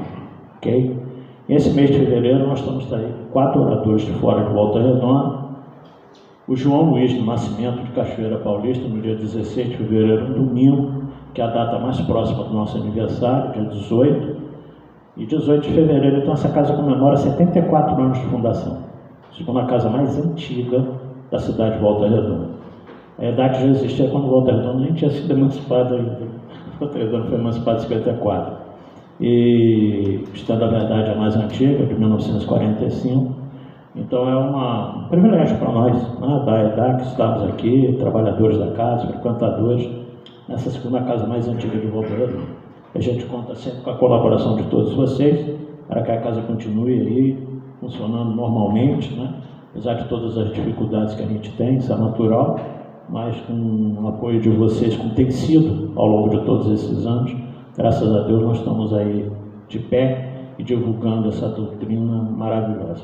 ok? Esse mês de fevereiro nós estamos aí com 4 oradores de fora de Volta Redonda. O João Luiz do Nascimento de Cachoeira Paulista, no dia 16 de fevereiro, um domingo, que é a data mais próxima do nosso aniversário, dia 18. E 18 de fevereiro, então, essa casa comemora 74 anos de fundação. Segunda casa mais antiga da cidade de Volta Redonda. A idade já existia quando Volta Redonda nem tinha sido emancipada ainda. Volta Redonda foi emancipada em 54. E, estando a verdade a mais antiga, de 1945, então é um privilégio para nós, né, da EDA, que estamos aqui, trabalhadores da casa, frequentadores, nessa segunda casa mais antiga de Volta Redonda. A gente conta sempre com a colaboração de todos vocês, para que a casa continue aí, funcionando normalmente, né, apesar de todas as dificuldades que a gente tem, isso é natural, mas com o apoio de vocês, como tem sido ao longo de todos esses anos. Graças a Deus nós estamos aí de pé e divulgando essa doutrina maravilhosa.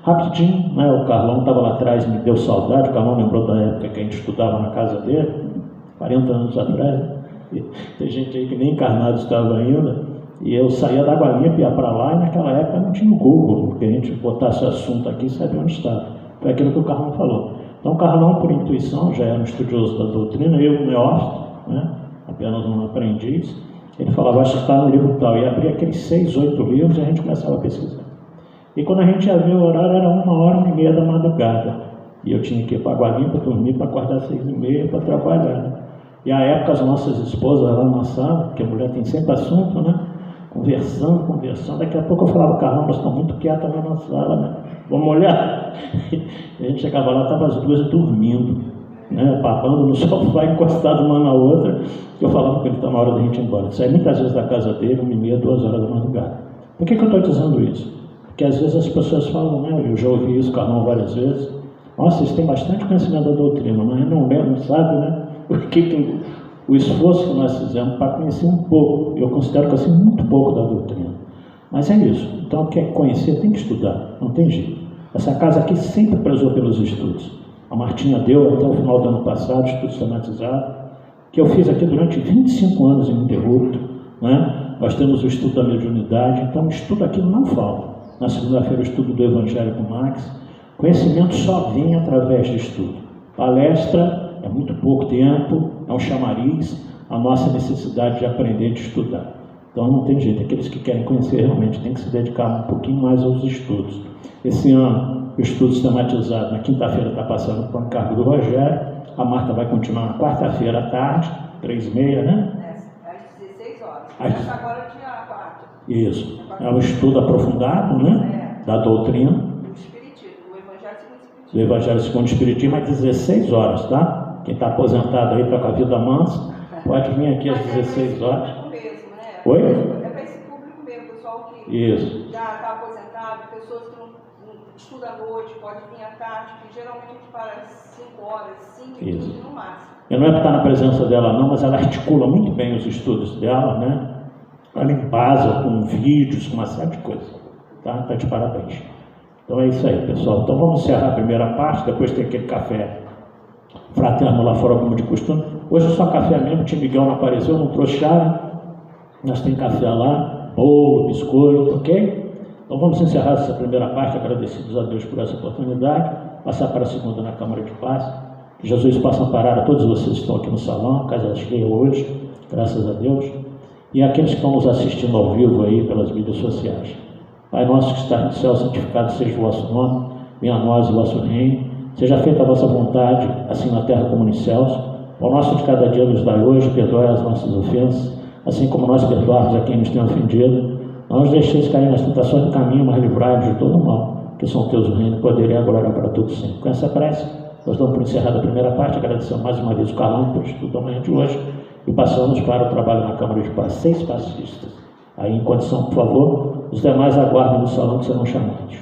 Rapidinho, né, o Carlão estava lá atrás, me deu saudade. O Carlão lembrou da época que a gente estudava na casa dele, 40 anos atrás. E tem gente aí que nem encarnado estava ainda. E eu saía da Água Limpa e ia para lá, e naquela época não tinha o Google, porque a gente botasse o assunto aqui e sabia onde estava. Foi aquilo que o Carlão falou. Então o Carlão, por intuição, já era um estudioso da doutrina, eu, neófito, né, apenas um aprendiz. Ele falava, acho que está no livro tal, e abria aqueles 6, 8 livros e a gente começava a pesquisar. E quando a gente ia ver o horário, era 1h30 da madrugada. E eu tinha que ir para Guarani para dormir, para acordar às 6h30 para trabalhar. E à época as nossas esposas lá na sala, porque a mulher tem sempre assunto, né? Conversando. Daqui a pouco eu falava, Carlão, nós estamos muito quietas lá na sala, né? Vamos olhar? E a gente chegava lá, estavam as duas dormindo, né? Babando no sofá, encostado uma na outra. Eu falava que ele está na hora da gente ir embora. Eu saí muitas vezes da casa dele, 1h30, 2h da madrugada. Por que eu estou dizendo isso? Porque às vezes as pessoas falam, né? Eu já ouvi isso, Carlão, várias vezes. Nossa, vocês têm bastante conhecimento da doutrina, mas não lembram, não sabe, né? O esforço que nós fizemos para conhecer um pouco. Eu considero que eu sei muito pouco da doutrina. Mas é isso. Então, quer conhecer, tem que estudar. Não tem jeito. Essa casa aqui sempre prezou pelos estudos. A Martinha deu até o final do ano passado, estudo sistematizado, que eu fiz aqui durante 25 anos ininterrupto, né? Nós temos o estudo da mediunidade, então o estudo aqui não falta. Na segunda-feira, o estudo do Evangelho com Max. Conhecimento só vem através de estudo. Palestra é muito pouco tempo, é um chamariz, a nossa necessidade de aprender, de estudar. Então não tem jeito, aqueles que querem conhecer realmente têm que se dedicar um pouquinho mais aos estudos. Esse ano, o estudo sistematizado, na quinta-feira está passando por encargo do Rogério, a Marta vai continuar na quarta-feira à tarde, 3h30, né? Às 16 horas. Às... Agora é dia 4. Isso, é um estudo aprofundado, né? Da doutrina. Do Espiritismo, do Evangelho segundo o Espiritismo. Do Evangelho segundo o Espiritismo, às 16 horas, tá? Quem está aposentado aí, está com a vida mansa, pode vir aqui às 16 horas. Mesmo, né? Oi? É para esse público mesmo, pessoal que Isso. já está aposentado, pessoas que não estudam à noite, pode vir à tarde, que geralmente a gente para às 5 horas, 5 e 15 no máximo. Eu não é para estar na presença dela não, mas ela articula muito bem os estudos dela, né? Ela embasa com vídeos, com uma série de coisas. Tá? Tá de parabéns. Então é isso aí, pessoal. Então vamos encerrar a primeira parte, depois tem aquele café fraterno lá fora, como de costume. Hoje é só café mesmo, o tio Miguel não apareceu, não trouxe chave. Nós tem café lá, bolo, biscoito, ok? Então vamos encerrar essa primeira parte, agradecidos a Deus por essa oportunidade, passar para a segunda na Câmara de Paz. Que Jesus possa amparar a todos vocês que estão aqui no salão, casa cheia hoje, graças a Deus, e aqueles que estão nos assistindo ao vivo aí pelas mídias sociais. Pai nosso que está no céu, santificado seja o vosso nome, venha a nós o vosso reino, seja feita a vossa vontade, assim na terra como nos céus. O nosso de cada dia nos dai hoje, perdoai as nossas ofensas, assim como nós perdoarmos a quem nos tem ofendido. Não nos deixeis cair nas tentações do caminho, mas livrai-nos de todo o mal, que são teus o reino, o poder e a glória para todos sempre. Com essa prece, nós damos por encerrada a primeira parte, agradecemos mais uma vez o Carlão pelo estudo da manhã de hoje, e passamos para o trabalho na Câmara de Paz, 6 passistas. Aí em condição, por favor, os demais aguardem no salão que serão chamados.